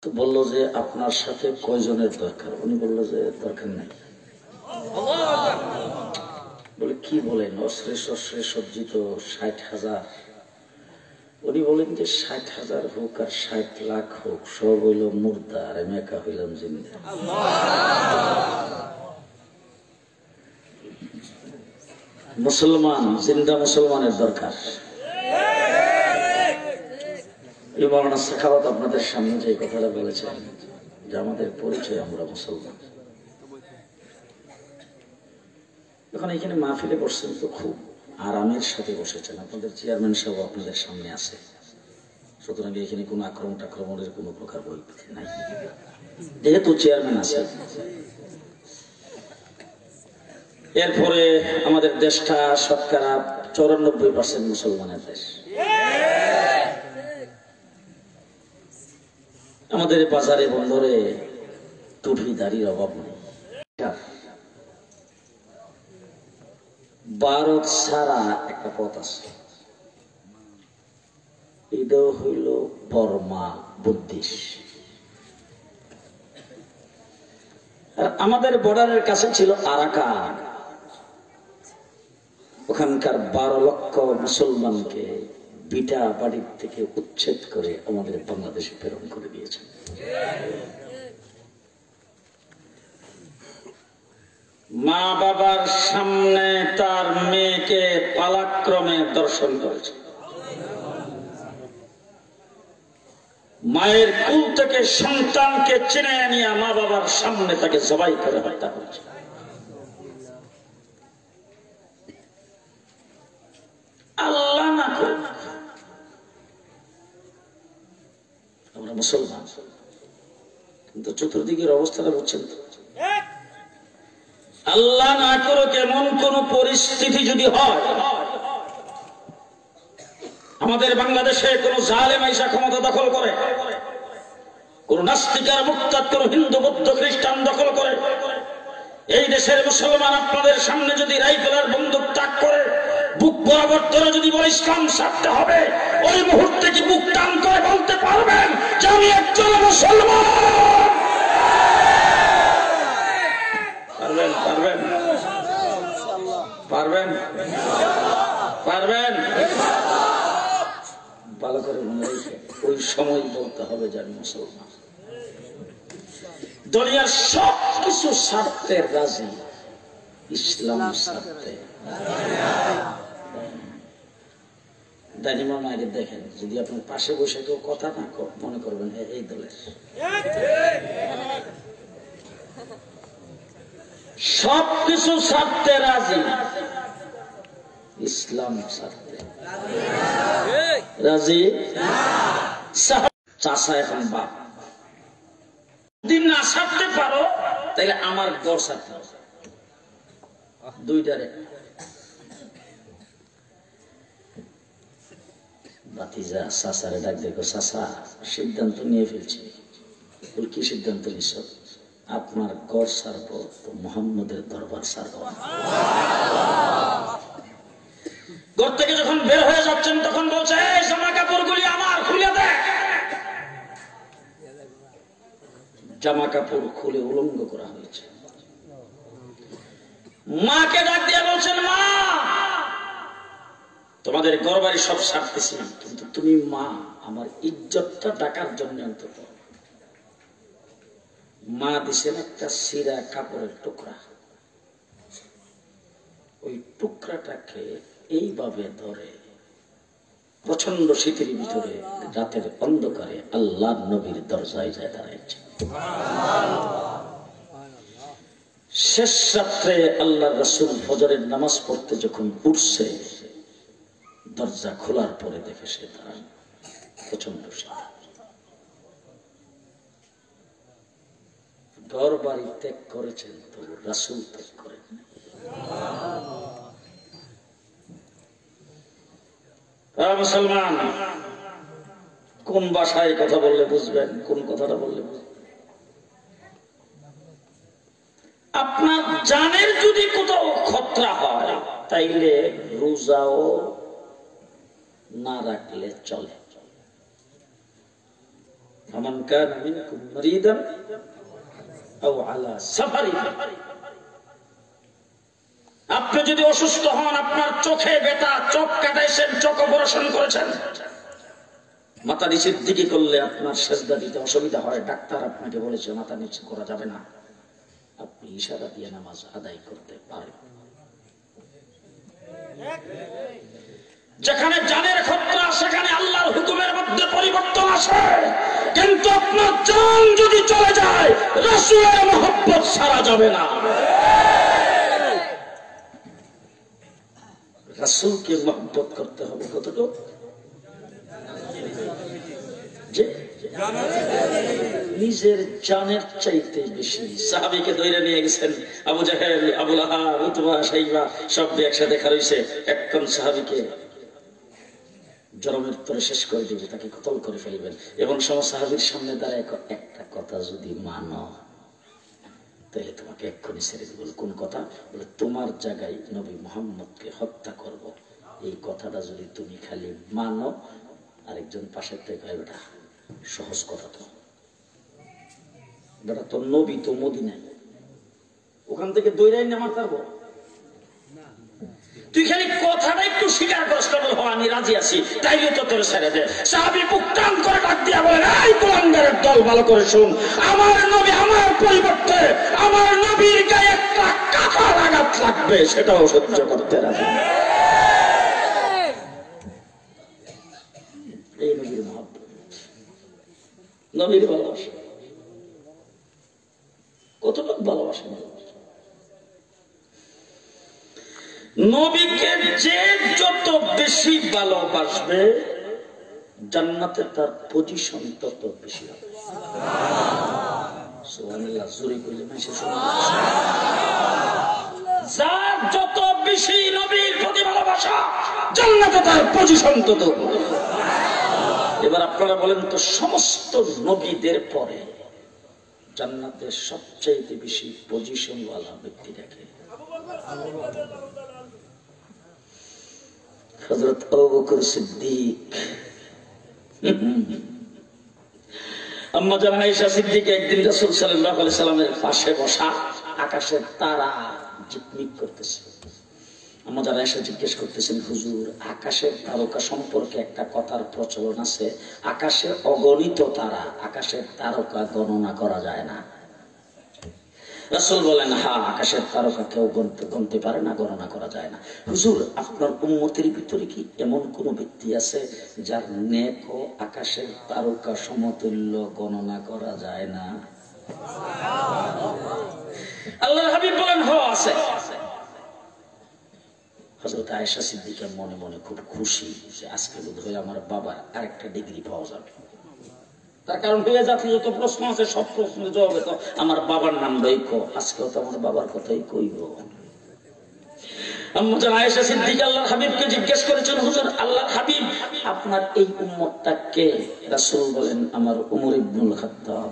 তো বললো যে আপনার সাথে কয়জনের দরকার? উনি বললো যে দরকার নেই। বলে কি বলেন, অস্ত্রে শস্ত্রে সজ্জিত 60,000। উনি বলেন যে 60,000 হোক আর 60 লাখ হোক, সব হইল মুর্দা আর আমি একা হইলাম জিন্দা। মুসলমান জিন্দা মুসলমানের দরকার। এই মৌলানা সাখাওয়াত আপনাদের সামনে যে কথাটা বলেছেন যে আমাদের পরিচয় আমরা মুসলমান। এখন এখানে মাহফিলে বসছেন তো খুব আরামের সাথে বসেছেন, আপনাদের চেয়ারম্যান সাহেব আপনাদের সামনে আছে, সুতরাং এখানে কোনো আক্রমণের কোনো প্রকার বই নাই, যেহেতু চেয়ারম্যান আছে। এরপরে আমাদের দেশটা শতকরা 94% মুসলমানের দেশ। আমাদের বাজারে বন্দরে টুপি দাড়ির অভাব নেই। ভারত ছাড়া একটা পথ আছে, এটা হইল বর্মা বুদ্ধিস্ট। আর আমাদের বর্ডারের কাছে ছিল আরাকান, ওখানকার 12 লক্ষ মুসলমানকে বিটা বাড়ির থেকে উচ্ছেদ করে আমাদের বাংলাদেশে প্রেরণ করে দিয়েছেন। মা বাবার সামনে তার মেয়েকে পালাক্রমে দর্শন করেছে, মায়ের কুল থেকে সন্তানকে চিনে নিয়ে মা বাবার সামনে তাকে জবাই করে হত্যা করেছে। আল্লাহ না করুক আমরা মুসলমান, কিন্তু চতুর্দিকের অবস্থাটা বুঝছেন তো। আল্লাহ না করুক এমন কোন পরিস্থিতি যদি হয়, আমাদের বাংলাদেশে কোন জালেম আইসা ক্ষমতা দখল করে, কোন নাস্তিকার মুক্তাদ কোন হিন্দু বৌদ্ধ খ্রিস্টান দখল করে, এই দেশের মুসলমান আপনাদের সামনে যদি রাইফেলার বন্দুক তাক করে বুক বরাবর ধরে যদি বলে ইসলাম ছাড়তে হবে, ওই মুহূর্তে কি বুক টান করে বলতে পারবেন যে আমি একজন মুসলমান? পারবেন? পারবেন? পারবেন? পারবেন? ভালো করে মনে রেখে ওই সময় বলতে হবে যে আমি মুসলমান। দুনিয়ার সব কিছু ছাড়তে রাজি, ইসলাম ছাড়তে দাঁড়িয়ে আগে দেখেন, যদি আপনার পাশে বসে কেউ কথা না মনে করবেন এই দলের। সবকিছু ছাড়তে রাজি, ইসলাম ছাড়তে রাজি। চাষা এখন বাপ, যদি না ছাড়তে পারো তাহলে আমার ঘর ছাড়তে হবে, দুইটারে। বাতিজা চাষারে ডাক দেখো, চাষা সিদ্ধান্ত নিয়ে ফেলছি। কি সিদ্ধান্ত নিছ? আপনার ঘর ছাড়বো তো মুহাম্মদের দরবার ছাড়বো। ঘর থেকে যখন বের হয়ে যাচ্ছেন তখন বলছে এই জামা কাপড় গুলি আমার, খুলে দে। জামা কাপড় খুলে উলঙ্গ করা হয়েছে। মাকে ডাক দিয়ে বলছেন, মা তোমাদের ঘর বাড়ি সব ছাড়তেছি, কিন্তু তুমি মা, আমার ইজ্জতটা ডাকার জন্য অন্তত। মা দিছেন একটা সিরা কাপড়ের টুকরা, ওই টুকরাটাকে এইভাবে ধরে প্রচন্ড শীতের ভিতরে রাতের অন্ধকারে আল্লাহ নবীর দরজায় যায় দাঁড়াইছে। শেষ রাত্রে আল্লাহ রাসূল ফজরের নামাজ পড়তে যখন উঠছে, দরজা খোলার পরে দেখে সে দাঁড়ান, প্রচন্ড শীত। ঘর বাড়ি ত্যাগ করেছেন, তবু রাসূল ত্যাগ করেন। মুসলমান কোন ভাষায় কথা বললে বুঝবেন, কোন কথাটা বললে বুঝবেন? আপনার জানের যদি কোথাও খতরা হয় তাইলে রোজাও না রাখলে চলে। ফামান কানা মিনকুম মারিদান আও আলা সাফারিন, আপনি যদি অসুস্থ হন, আপনার চোখে ব্যথা, চোখ কাটাইছেন, চোখ অপারেশন করেছেন, মাথা নিচের দিকে করলে আপনার সেজদা দিতে অসুবিধা হয়, ডাক্তার আপনাকে বলেছে মাথা নিচে করা যাবে না, আপনি ইশারা দিয়ে নামাজ আদায় করতে পারেন। যেখানে জানের খতরা সেখানে আল্লাহর হুকুমের মধ্যে পরিবর্তন আসে, কিন্তু আপনার জান যদি চলে যায় রাসূলের মহব্বত সারা যাবে না। রাসূলকে মহব্বত করতে হবে কতটুকু? যে নিজের জানের চাইতে বেশি। সাহাবীকে ধরে নিয়ে গেছেন আবু জাহেল, আবু লাহাব, উতবা, শাইবা সব একসাথে দেখা রয়েছে। একজন সাহাবীকে জরমের তরে শেষ করে দিবে, তাকে কতল করে ফেলবেন, এবং সব সাহাবীর সামনে তারা একটা কথা যদি মানো তাহলে তোমাকে এক্ষুনি ছেড়ে দিব। কোন কথা? বলে তোমার জায়গায় নবী মুহাম্মদকে হত্যা করব, এই কথাটা যদি তুমি খালি মানো। আরেকজন পাশের থেকে বেটা সহজ কথা, তো বেটা তোর নবী তো মদিনায়, ওখান থেকে দৈরাই নামার পারবো, তুই খালি কথাটা একটু স্বীকার করস, আমি রাজি আছি, তাইলে তো তোর ছেড়ে দে। সাহাবী বুক টান করে ডাক দিয়া বলেন, এই কুলাঙ্গারের দল, ভালো করে শুন, আমার নবী আমার পরিবর্তে আমার নবীর গায়ে একটা কাঁঠার আঘাত লাগবে, সেটাও সহ্য করতে রাজি। এই নবীর মহব্বত, নবীর ভালোবাসা, কতটুকু ভালোবাসা। নবীকে যে যত বেশি ভালোবাসবে জান্নাতে তার পজিশন তত বেশি হবে। সুবহানাল্লাহ, জোরে কইলে মাইসে যার যত বেশি নবীর প্রতি ভালোবাসা জান্নাতে তার পজিশন তত। এবার আপনারা বলেন তো, সমস্ত নবীদের পরে জান্নাতে সবচেয়ে বেশি পজিশন ওয়ালা ব্যক্তি দেখে হযরত আবু বকর সিদ্দিক। আম্মা জান আয়েশা সিদ্দিকা একদিন রাসূল সাল্লাল্লাহু আলাইহি সাল্লামের পাশে বসা, আকাশের তারা ঝিকমিক করতেছে। আম্মা জান আয়েশা জিজ্ঞেস করতেছেন, হুজুর, আকাশের তারকা সম্পর্কে একটা কথার প্রচলন আছে, আকাশে অগণিত তারা, আকাশের তারকা গণনা করা যায় না। রাসূল বলেন, হ্যাঁ, আকাশের তারকা কেউ গণতে পারে না, গণনা করা যায় না। হুজুর, আপনার উম্মতের ভিতরে কি এমন কোন ব্যক্তি আছে যার নেক ও আকাশের তারকা সমতুল্য, গণনা করা যায় না? আল্লাহর হাবিব বলেন, হ্যাঁ আছে। হযরত আয়েশা সিদ্দিকা মনে মনে খুব খুশি যে আজকে বোধহয় আমার বাবার আরেকটা ডিগ্রি পাওয়া যাবে। তার কারণ হয়ে যাচ্ছে যত প্রশ্ন আছে সব প্রশ্নের জবাবে তো আমার বাবার নাম রইকো, আজকেও তো আমার বাবার কথাই কইব। আম্মা জান আয়েশা সিদ্দিকা আল্লাহর হাবিবকে জিজ্ঞেস করেছেন, হুজুর, আল্লাহর হাবিব, আপনার এই উম্মতটা কে? রাসূল বলেন, আমার উমর ইবনুল খাত্তাব।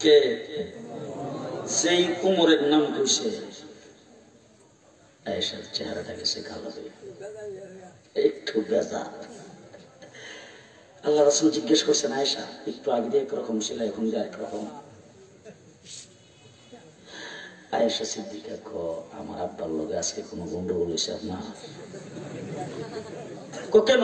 কে? সেই উমরের নাম কইছে, আয়েশার চেহারাটা গেছে কালো হয়ে, একটু গাজা। আল্লাহ রাসূল জিজ্ঞেস করছেন, আয়েশা, একটু আগে দিয়ে একরকম ছিল, এখন দিয়ে একরকম। আয়েশা সিদ্দিকা কো, আমার আব্বার লগে আজকে কোনো গন্ডগোল হয়েছে আপনার? কেন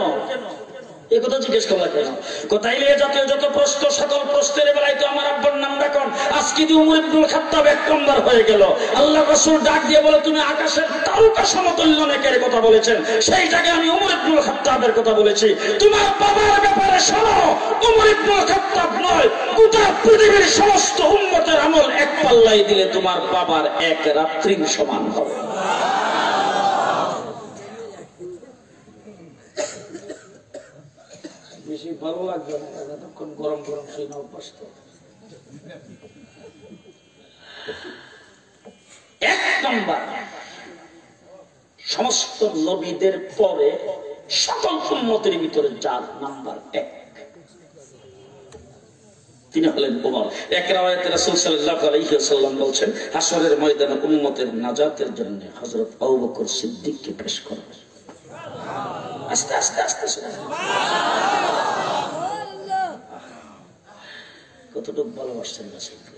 এই কথা জিজ্ঞেস করলা কেন? কোথাইলে জাতীয় যত প্রশ্ন, সকল প্রশ্নের বেলায় তো আমার আব্বার নাম ডাকন, আজকে দিয়ে উমর ইবনুল খাত্তাব এক নম্বর হয়ে গেল। আল্লাহ রাসূল ডাক দিয়ে বলে, তুমি আকাশের তারকা সমতুল্য নেকের কথা বলেছেন, সেই জায়গায় আমি উমর ইবনুল খাত্তাবের কথা বলেছি। তোমার বাবার ব্যাপারে শোনো, উমর ইবনুল খাত্তাব নয়, গোটা পৃথিবীর সমস্ত উম্মতের আমল এক পাল্লায় দিলে তোমার বাবার এক রাত্রির সমান হবে। বেশি ভালো লাগবে না, এতক্ষণ গরম গরম সেই না অভ্যাস। এক নম্বর, সমস্ত নবীদের পরে সকল উম্মতের ভিতরে যার নাম্বার এক, তিনি হলেন ওমর। এক রাওয়ায়াতে রাসূল সাল্লাল্লাহু আলাইহি ওয়াসাল্লাম বলেন, হাসরের ময়দানে উম্মতের নাজাতের জন্য হযরত আবু বকর সিদ্দিককে পেশ করা। আস্তে আস্তে আস্তে কতটুকু ভালোবাসছেন রাসূলকে?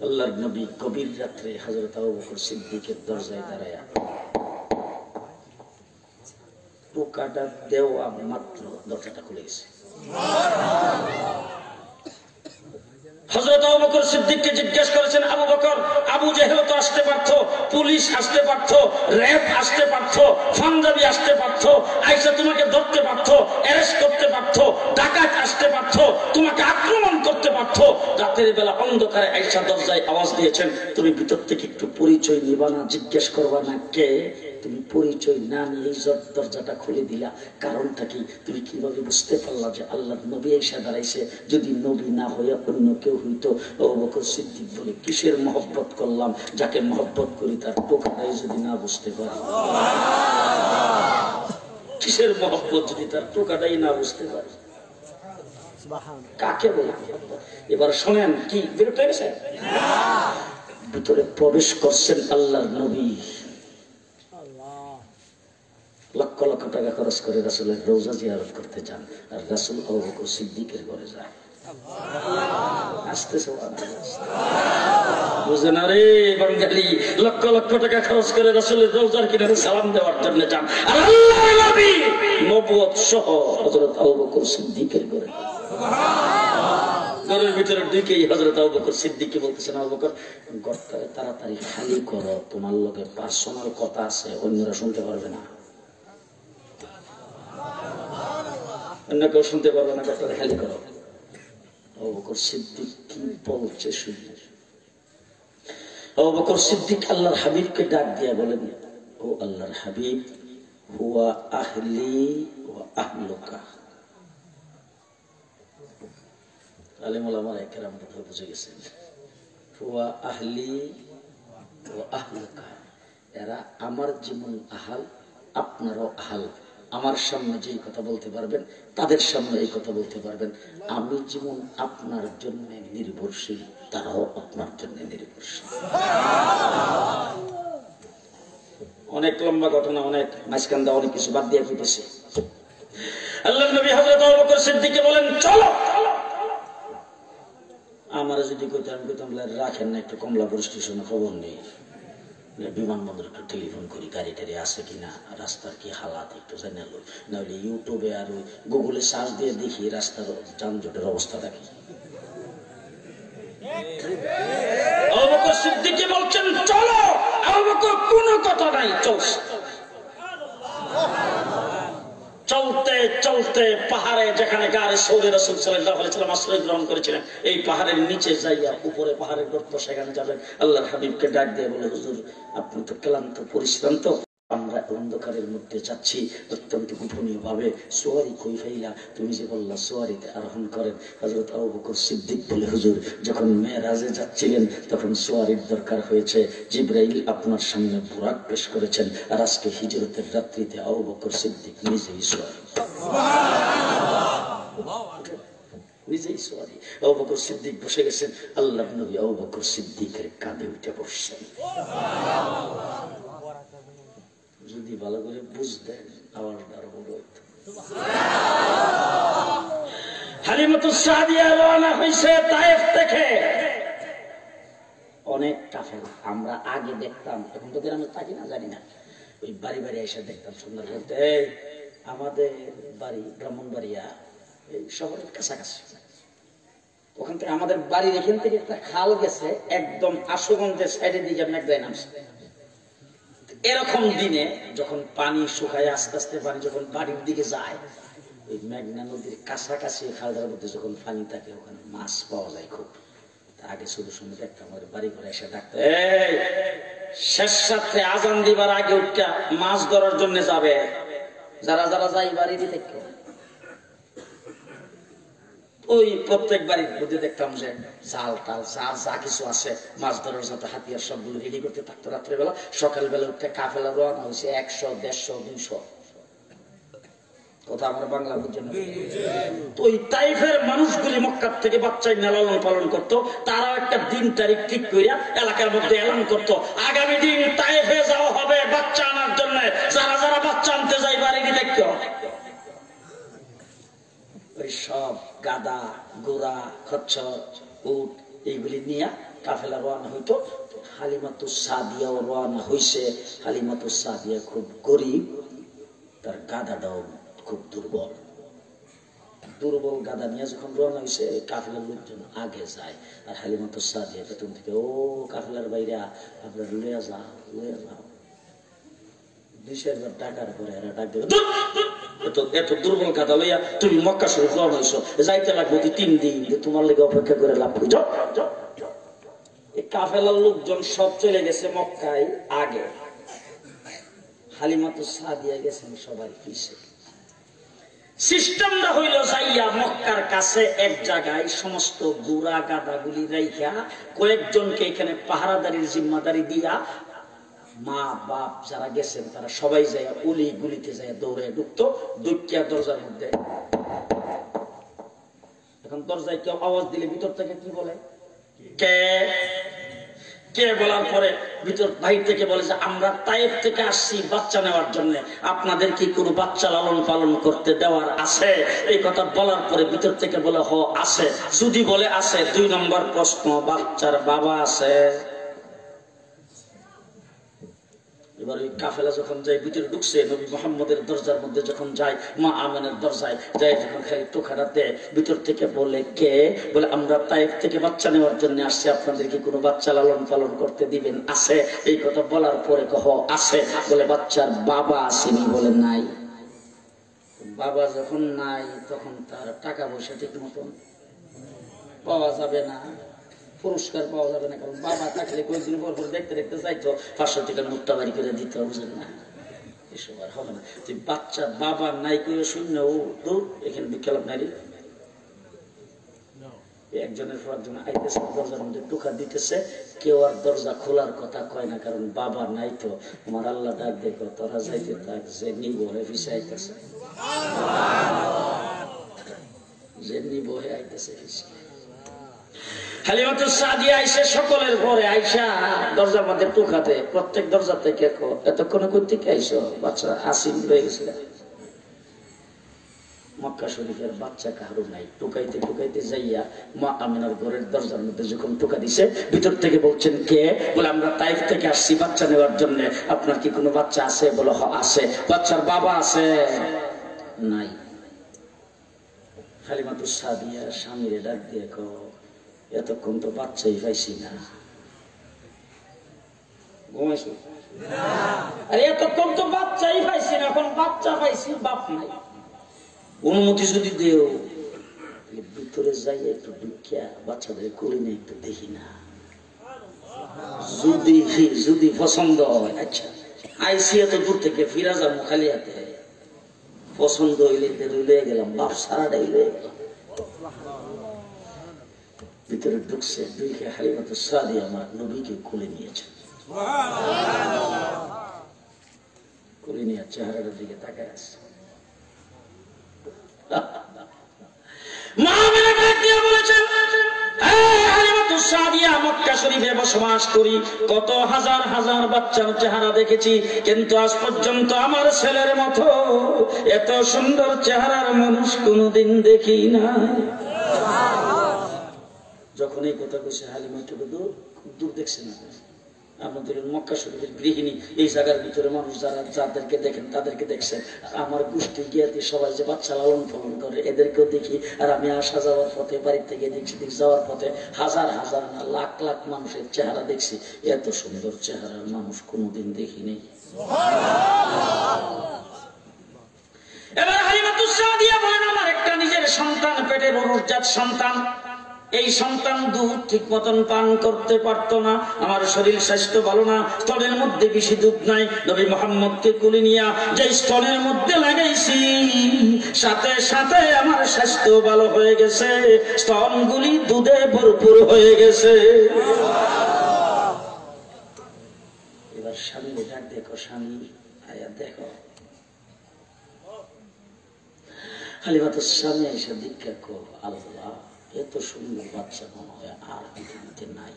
আল্লাহর নবী গভীর রাত্রে হযরত আবু বকর সিদ্দিকের দরজায় দাঁড়ায়া পোকাটা দেওয়া মাত্র দরজাটা খুলে গেছে। হযরত আবু বকর সিদ্দিককে জিজ্ঞেস করেছেন, আবু বকর, আবু জেহেল তো আসতে পারত, পুলিশ আসতে পারত, র‍্যাব আসতে পারত, পাঞ্জাবি আসতে পারত, আয়েশা তোমাকে ধরতে পারত, অ্যারেস্ট করতে পারত, ডাকাত আসতে পারত, তোমাকে আক্রমণ করতে পারত। রাতের বেলা অন্ধকারে আয়েশা দরজায় আওয়াজ দিয়েছেন, তুমি ভিতর থেকে একটু পরিচয় নিবা না, জিজ্ঞেস করবা না কে? তুমি পরিচয় না নিয়ে দরজাটা খুলে দিলা, কারণটা কি? তুমি কিভাবে বুঝতে পারলা যে আল্লাহর নবী এসে দাঁড়াইছে? যদি নবী না হইয়া অন্য কেউ হইতো। আবু বকর সিদ্দিক বলে, কিসের মহব্বত করলাম? যাকে মহব্বত করি তার টোকাটাই যদি না বুঝতে পারি। কিসের মহব্বত যদি তার টোকাটাই না বুঝতে পারি? কাকে বলে? এবার শোনেন, কি বিরক্ত হয়ে গেছে? ভিতরে প্রবেশ করছেন আল্লাহর নবী, লক্ষ লক্ষ টাকা খরচ করে রাসূলের রওজা জিয়ারত করতে যান, আর রাসূল আবু বকর সিদ্দিকের ঘরে যায়। আসতে বুঝে না রে বাঙালি, লক্ষ লক্ষ টাকা খরচ করে রাসূলের রওজার কিনারে সালাম দেওয়ার জন্য যান, আর আল্লাহর নবী নবুয়ত সহ হযরত আবু বকর সিদ্দিকের ঘরে। ঘরের ভিতরে ঢুকেই হযরত আবু বকর সিদ্দিককে বলতেছেন, আবু বকর, ঘরটাকে তাড়াতাড়ি খালি করো, তোমার লগে পার্সোনাল কথা আছে, অন্যরা শুনতে পারবে না, অন্য কেউ শুনতে পারবে না, ঘরটাকে খালি করো। আবু বকর সিদ্দিক কি বলছে শুনে আবু বকর সিদ্দিক আল্লাহর হাবিবকে ডাক দিয়া বলেন, ও আল্লাহর হাবিব, হুয়া আহলি ওয়া আহলুকা। আলেম ওলামায়ে কেরাম বুঝে গেছেন, হুয়া আহলি ওয়া আহলুকা, এরা আমার যেমন আহাল আপনারও আহাল। আমার সামনে যেই কথা বলতে পারবেন তাদের সামনে এই কথা বলতে পারবেন। আমি যেমন আপনার জন্য নির্ভরশীল, তারাও আপনার জন্য নির্ভরশীল। অনেক লম্বা ঘটনা, অনেক মাঝখান অনেক কিছু বাদ দিয়ে ফেলেছে। আল্লাহর নবী হযরত আবু বকর সিদ্দিককে বলেন, চলো। আমার যদি কইতাম, আমি কইতাম রাখেন না, একটু কমলাপুর স্টেশনে খবর নেই, বিমানবন্দর একটু টেলিফোন করি, গাড়ি টাড়ি আছে কিনা, রাস্তার কি হালাত একটু জানি, নাহলে ইউটিউবে আর গুগলে সার্চ দিয়ে দেখি রাস্তার যানজটের অবস্থাটা কি। আবু বকর সিদ্দিক বলছেন, চলো। আবু বকর কোনো কথা নাই, চলছে। চলতে চলতে পাহাড়ে, যেখানে গারে সৌরে রাসূল সাল্লাল্লাহু আলাইহি ওয়াসাল্লাম আশ্রয় গ্রহণ করেছিলেন, এই পাহাড়ের নিচে যাইয়া উপরে পাহাড়ের গর্ত, সেখানে যাবেন। আল্লাহর হাবিবকে ডাক দিয়ে বলে, হুজুর আপনি তো ক্লান্ত পরিশ্রান্ত, আমরা অন্ধকারের মধ্যে যাচ্ছি অত্যন্ত গোপনীয় ভাবে, সোয়ারি কই ফাইলা? তুমি যে বললা সোয়ারিতে আরোহণ করেন। হযরত আবু বকর সিদ্দিক বলে, হুজুর যখন মেরাজে যাচ্ছিলেন তখন সোয়ারির দরকার হয়েছে, জিবরাইল আপনার সামনে বুরাক পেশ করেছেন, আর আজকে হিজরতের রাত্রিতে আবু বকর সিদ্দিক নিজেই সোয়ারি, নিজেই সোয়ারি। আবু বকর সিদ্দিক বসে গেছেন, আল্লাহর নবী আবু বকর সিদ্দিকের কাঁধে উঠে বসছেন। যদি ভালো করে বুঝতেন আওয়াজটা আরো বড় হইত। হালিমাতুস সাদিয়া রওনা হইছে তায়েফ থেকে। অনেক কাফের আমরা আগে দেখতাম, এখন তো গ্রামে থাকি না, জানি না, ওই বাড়ি বাড়ি এসে দেখতাম সুন্দর বলতে, এই আমাদের বাড়ি ব্রাহ্মণবাড়িয়া এই শহরের কাছাকাছি, ওখান থেকে আমাদের বাড়ির এখান থেকে একটা খাল গেছে একদম আশুগঞ্জের সাইডের দিকে মেঘদায় নামছে। এরকম দিনে যখন পানি শুকায় আস্তে আস্তে পানি যখন বাড়ির দিকে যায়, ওই মেঘনা নদীর কাছাকাছি খালটার মধ্যে যখন পানি থাকে ওখানে মাছ পাওয়া যায় খুব। আগে শুধু শুনে দেখতাম ওর বাড়ি ঘরে এসে ডাকতো, এই শেষ রাত্রে আজান দিবার আগে উঠা মাছ ধরার জন্য যাবে, যারা যারা যাই বাড়ি দিতে, ওই প্রত্যেক বাড়ির মধ্যে দেখতাম যে জাল টাল যা কিছু আছে মাছ ধরার যত হাতিয়ার সবগুলো রেডি করতে থাকতো। রাত্রেবেলা সকালবেলা উঠে কাফেলা রওনা হয়েছে 100, 150, 200 কথা আমরা বাংলা বুঝছেন। তো ওই তাইফের মানুষগুলি মক্কা থেকে বাচ্চাই লালন পালন করতো, তারা একটা দিন তারিখ ঠিক করিয়া এলাকার মধ্যে এলান করতো, আগামী দিন তাইফে যাওয়া হবে বাচ্চা আনার জন্য, যারা যারা বাচ্চা আনতে যাই বাড়ি দেখো। ওই সব গাদা গোরা খচ্চর উট এইগুলি নিয়ে কাফেলা রওনা হইতো। হালিমাতুস সাদিয়াও রওনা হইছে। হালিমাতুস সাদিয়া খুব গরিব, তার গাদাটাও খুব দুর্বল। দুর্বল গাদা নিয়ে যখন রওনা হয়েছে কাফেলার লোকজন আগে যায়, আর হালিমাতুস সাদিয়া পেছন থেকে ও কাফেলার বাইরে আপনার লইয়া যাও। 2-4 বার ডাকার পরে এরা ডাক দেবে, এত দুর্বল গাদা লইয়া তুমি মক্কা শরীফ রওনা হইছো, যাইতে লাগবে 3 দিন, তোমার লেগে অপেক্ষা করে লাভ করি। এই কাফেলার লোকজন সব চলে গেছে মক্কায় আগে, হালিমাতুস সাদিয়া গেছেন সবার পিছে। সিস্টেমটা হইল যাইয়া মক্কার কাছে এক জায়গায় সমস্ত গুড়া গাদাগুলি রাইখা কয়েকজনকে এখানে পাহারাদারির জিম্মাদারি দিয়া মা বাপ যারা গেছেন তারা সবাই যায় উলি গুলিতে যায় দৌড়ে ঢুকতো। ঢুকিয়া দরজার মধ্যে, এখন দরজায় কেউ আওয়াজ দিলে ভিতর থেকে কি বলে, কে কে বলার পরে ভিতর ভাই থেকে বলে যে আমরা তায়েফ থেকে আসছি বাচ্চা নেওয়ার জন্য, আপনাদের কি কোনো বাচ্চা লালন পালন করতে দেওয়ার আছে? এই কথা বলার পরে ভিতর থেকে বলে হ আছে। যদি বলে আছে, 2 নম্বর প্রশ্ন, বাচ্চার বাবা আছে? এবার ওই কাফেলা যখন যায় ভিতরে ঢুকছে, নবী মুহাম্মদের দরজার মধ্যে যখন যায়, মা আমেনার দরজায় যায়, যখন খালি টোকাটা দেয় ভিতর থেকে বলে কে? বলে আমরা তায়েফ থেকে বাচ্চা নেওয়ার জন্য আসছি, আপনাদের কি কোনো বাচ্চা লালন পালন করতে দিবেন? আছে। এই কথা বলার পরে কহ আছে। বলে বাচ্চার বাবা আসেনি? বলে নাই। বাবা যখন নাই তখন তার টাকা পয়সা ঠিক মতন পাওয়া যাবে না, পুরস্কার পাওয়া যাবে না, কারণ বাবা থাকলে কয়েকদিন পর পর দেখতে দেখতে যাইতো, 500 টাকা নোটটা বাড়ি করে দিতে, বুঝলেন না? এসব আর হবে না। তুই বাচ্চা বাবা নাই করে শূন্য ও দূর, এখানে বিকেল নাই। একজনের পর একজন আইতেছে, দরজার মধ্যে টোকা দিতেছে, কেউ আর দরজা খোলার কথা কয় না, কারণ বাবা নাই তো। আমার আল্লাহ ডাক দেখো, তোরা যাইতে থাক, যে নিব হে পিছে আইতেছে, যে নিব হে আইতেছে পিছে। হালিমাতুস সাদিয়া আইসে সকলের ঘরে আইসা দরজার মধ্যে টোকাতে, প্রত্যেক দরজা থেকে এতক্ষণে কোথেকে আইসো? বাচ্চা আসিম রয়ে গেছিল মক্কা শরীফের, বাচ্চা কারো নাই। টোকাইতে টোকাইতে যাইয়া মা আমিনার ঘরের দরজার মধ্যে যখন টোকা দিছে, ভিতর থেকে বলছেন কে? বলে আমরা তাইফ থেকে আসছি বাচ্চা নেওয়ার জন্য, আপনার কি কোনো বাচ্চা আছে? বলে হ আছে। বাচ্চার বাবা আছে? নাই। হালিমাতুস সাদিয়া স্বামীরে ডাক দিয়ে কো, এতক্ষণ তো বাচ্চাই পাইছি না। ঘুমাইছো? আরে এতক্ষণ তো বাচ্চাই পাইছি না, এখন বাচ্চা পাইছি, বাপ নাই। অনুমতি যদি দেও, ভিতরে যাই একটু ঢুকিয়া বাচ্চাদের করি না, একটু দেখি না, যদি পছন্দ হয়। আচ্ছা আইসি এত দূর থেকে ফিরা যাবো খালি হাতে, পছন্দ হইলে লয়ে গেলাম, বাপ সারাটাই লয়ে গেলাম। ভিতরে ঢুকছে, দুইকে হালিমাতুস সাদিয়া আমার নবীকে কোলে নিয়েছে, কোলে নিয়ে চেহারাটার দিকে তাকায় আছে। মক্কা শরীফে বসবাস করি, কত হাজার হাজার বাচ্চার চেহারা দেখেছি, কিন্তু আজ পর্যন্ত আমার ছেলের মতো এত সুন্দর চেহারার মানুষ কোনদিন দেখি না। যখন এই কথা কইছে হালিমা একটু দূর দেখছে না। আপনাদের মক্কা শরীফের গৃহিণী, এই জায়গার ভিতরে মানুষ যারা যাদেরকে দেখেন তাদেরকে দেখছেন, আমার গোষ্ঠী জ্ঞাতি সবাই যে বাচ্চা লালন পালন করে এদেরকেও দেখি। আর আমি আসা যাওয়ার পথে, বাড়ির থেকে দেখছি, যাওয়ার পথে হাজার হাজার না লাখ লাখ মানুষের চেহারা দেখছি, এত সুন্দর চেহারার মানুষ কোনোদিন দেখিনি। এবার হালিমাতুস সাদিয়া বলেন, আমার একটা নিজের সন্তান, পেটের অনুজাত সন্তান, এই সন্তান দুধ ঠিক মতন পান করতে পারতো না, আমার শরীর স্বাস্থ্য ভালো না, স্তনের মধ্যে বেশি দুধ নাই। নবী মুহাম্মদকে কোলে নিয়া যে স্তনের মধ্যে লাগাইছি, সাথে সাথে আমার স্বাস্থ্য ভালো হয়ে গেছে, স্তনগুলি দুধে ভরপুর হয়ে গেছে। এবার স্বামী ডাক দেখো, স্বামী আয়া দেখো। হালিমাতুস সাদিয়া এসে দীক্ষা কো, আল্লাহ এত সুন্দর বাচ্চা মনে হয় আর পৃথিবীতে নাই।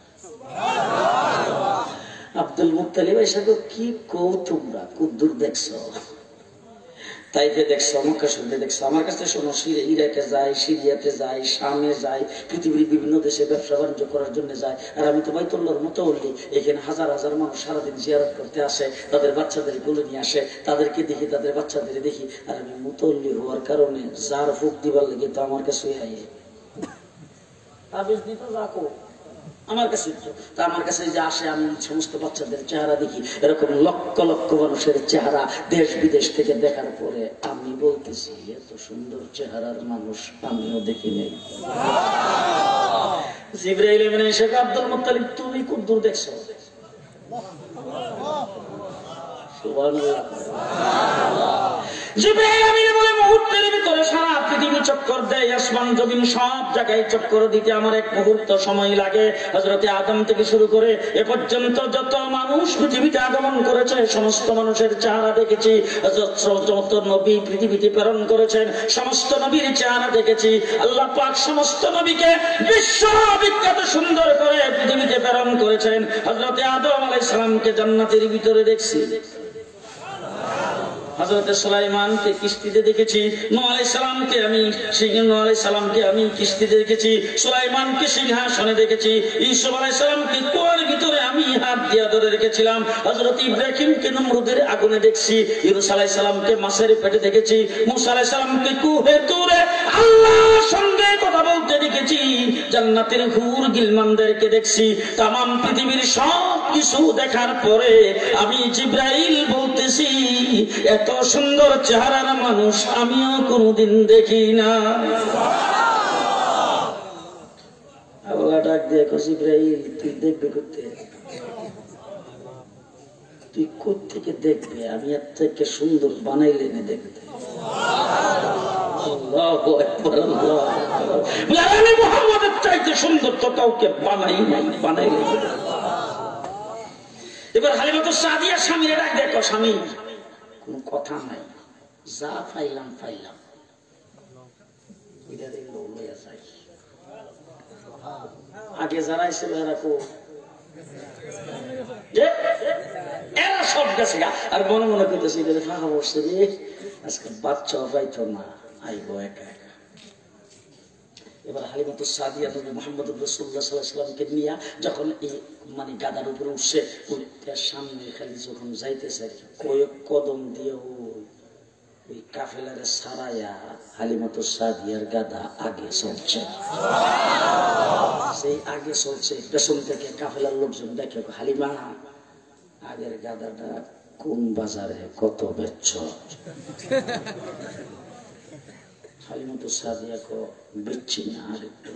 আব্দুল মুত্তালিব এসে কি কো, তোমরা কুদ্দুর দেখছো? তাইফে দেখছো, মক্কা শরীফে দেখছো, আমার কাছে শোনো, ইরাকে যায়, সিরিয়াতে যায়, শামে যায়, পৃথিবীর বিভিন্ন দেশে ব্যবসা বাণিজ্য করার জন্য যায়। আর আমি তো বাইতুল্লাহর মতো বললি, এখানে হাজার হাজার মানুষ সারাদিন জিয়ারত করতে আসে, তাদের বাচ্চাদের কোলে নিয়ে আসে, তাদেরকে দেখি, তাদের বাচ্চাদের দেখি। আর আমি মুতল্লি হওয়ার কারণে যার ফুক দিবার লেগে তো আমার কাছে তাবিজ দিত রাখো আমার কাছে, তা আমার কাছে যে আসে, আমি সমস্ত বাচ্চাদের চেহারা দেখি, এরকম লক্ষ লক্ষ মানুষের চেহারা দেশ বিদেশ থেকে দেখার পরে আমি বলতেছি, এত সুন্দর চেহারার মানুষ আমিও দেখি নাই। জিবরাইল এমনি এসে আব্দুল মুত্তালিব, তুমি খুব দূর দেখছো? সুবহানাল্লাহ। জিবরাইল আমিন বলে মুহূর্তের ভিতরে সারা পৃথিবী চক্কর দেয়, আসমান জমিন সব জায়গায় চক্কর দিতে আমার এক মুহূর্ত সময় লাগে। হযরতে আদম থেকে শুরু করে এ পর্যন্ত যত মানুষ পৃথিবীতে আগমন করেছে সমস্ত মানুষের চেহারা দেখেছি। যত নবী পৃথিবীতে প্রেরণ করেছেন সমস্ত নবীর চেহারা দেখেছি। আল্লাহ পাক সমস্ত নবীকে বিশ্ব বিখ্যাত সুন্দর করে পৃথিবীতে প্রেরণ করেছেন। হযরতে আদম আলাইহিস সালামকে জান্নাতের ভিতরে দেখছি, হযরত সুলাইমানকে কিস্তিতে দেখেছি, নূহ আলাইহিস সালামকে আমি কিস্তিতে দেখেছি, সুলাইমানকে সিংহাসনে দেখেছি, ইউসুফ আলাইহিস সালামকে কুয়ার ভিতরে আমি হাত দিয়ে ধরে রেখেছিলাম, হযরত ইব্রাহিমকে নমরুদের আগুনে দেখছি, ইউনূস আলাইহিস সালামকে মাছের পেটে দেখেছি, মূসা আলাইহিস সালামকে কুহে তুরে আল্লাহর সঙ্গে কথা বলতে দেখেছি, জান্নাতের হুর গিলমানদেরকে দেখছি। তামাম পৃথিবীর সব কিছু দেখার পরে আমি জিবরাইল বলতেছি, এত সুন্দর চেহারার মানুষ আমিও কোনদিন দেখি না। আল্লাহ ডাক দিয়ে কয়, জিবরাইল তুই দেখবে করতে, তুই কোত্থেকে দেখবে, আমি এর থেকে সুন্দর বানাইলে না দেখতে। আল্লাহু আকবার, আল্লাহু আকবার। আমি মুহাম্মদের চাইতে সুন্দর তো কাউকে বানাই নাই, বানাইলে। এবার হালিমাতুস সাদিয়া স্বামীর ডাক দেখো, স্বামী কোন কথা নাই, যা ফাইলাম ফাইলাম, আগে যারা ছিল এরা সব গেছে, আর মনে মনে করতেছি ফাঁকা বসছে রে, আজকে বাচ্চা পাইতো না, আইবো একা একা। এবার হালিমাতুস সাদিয়া নবী মুহাম্মদ রাসূলুল্লাহ সাল্লাল্লাহু আলাইহি ওয়াসাল্লামকে নিয়ে যখন এই মানে গাদার উপরে উঠছে, তার সামনে খালি যখন যাইতেছে কয়েক কদম দিয়ে ওই কাফেলারে সারাইয়া হালিমাতুস সাদিয়ার গাদা আগে চলছে। সেই আগে চলছে, পেছন থেকে কাফেলার লোকজন দেখে, হালিমা আগের গাদাটা কোন বাজারে কত বেচছ? হালিমাতুস সাদিয়া কো বেচছি না, আগেরটা।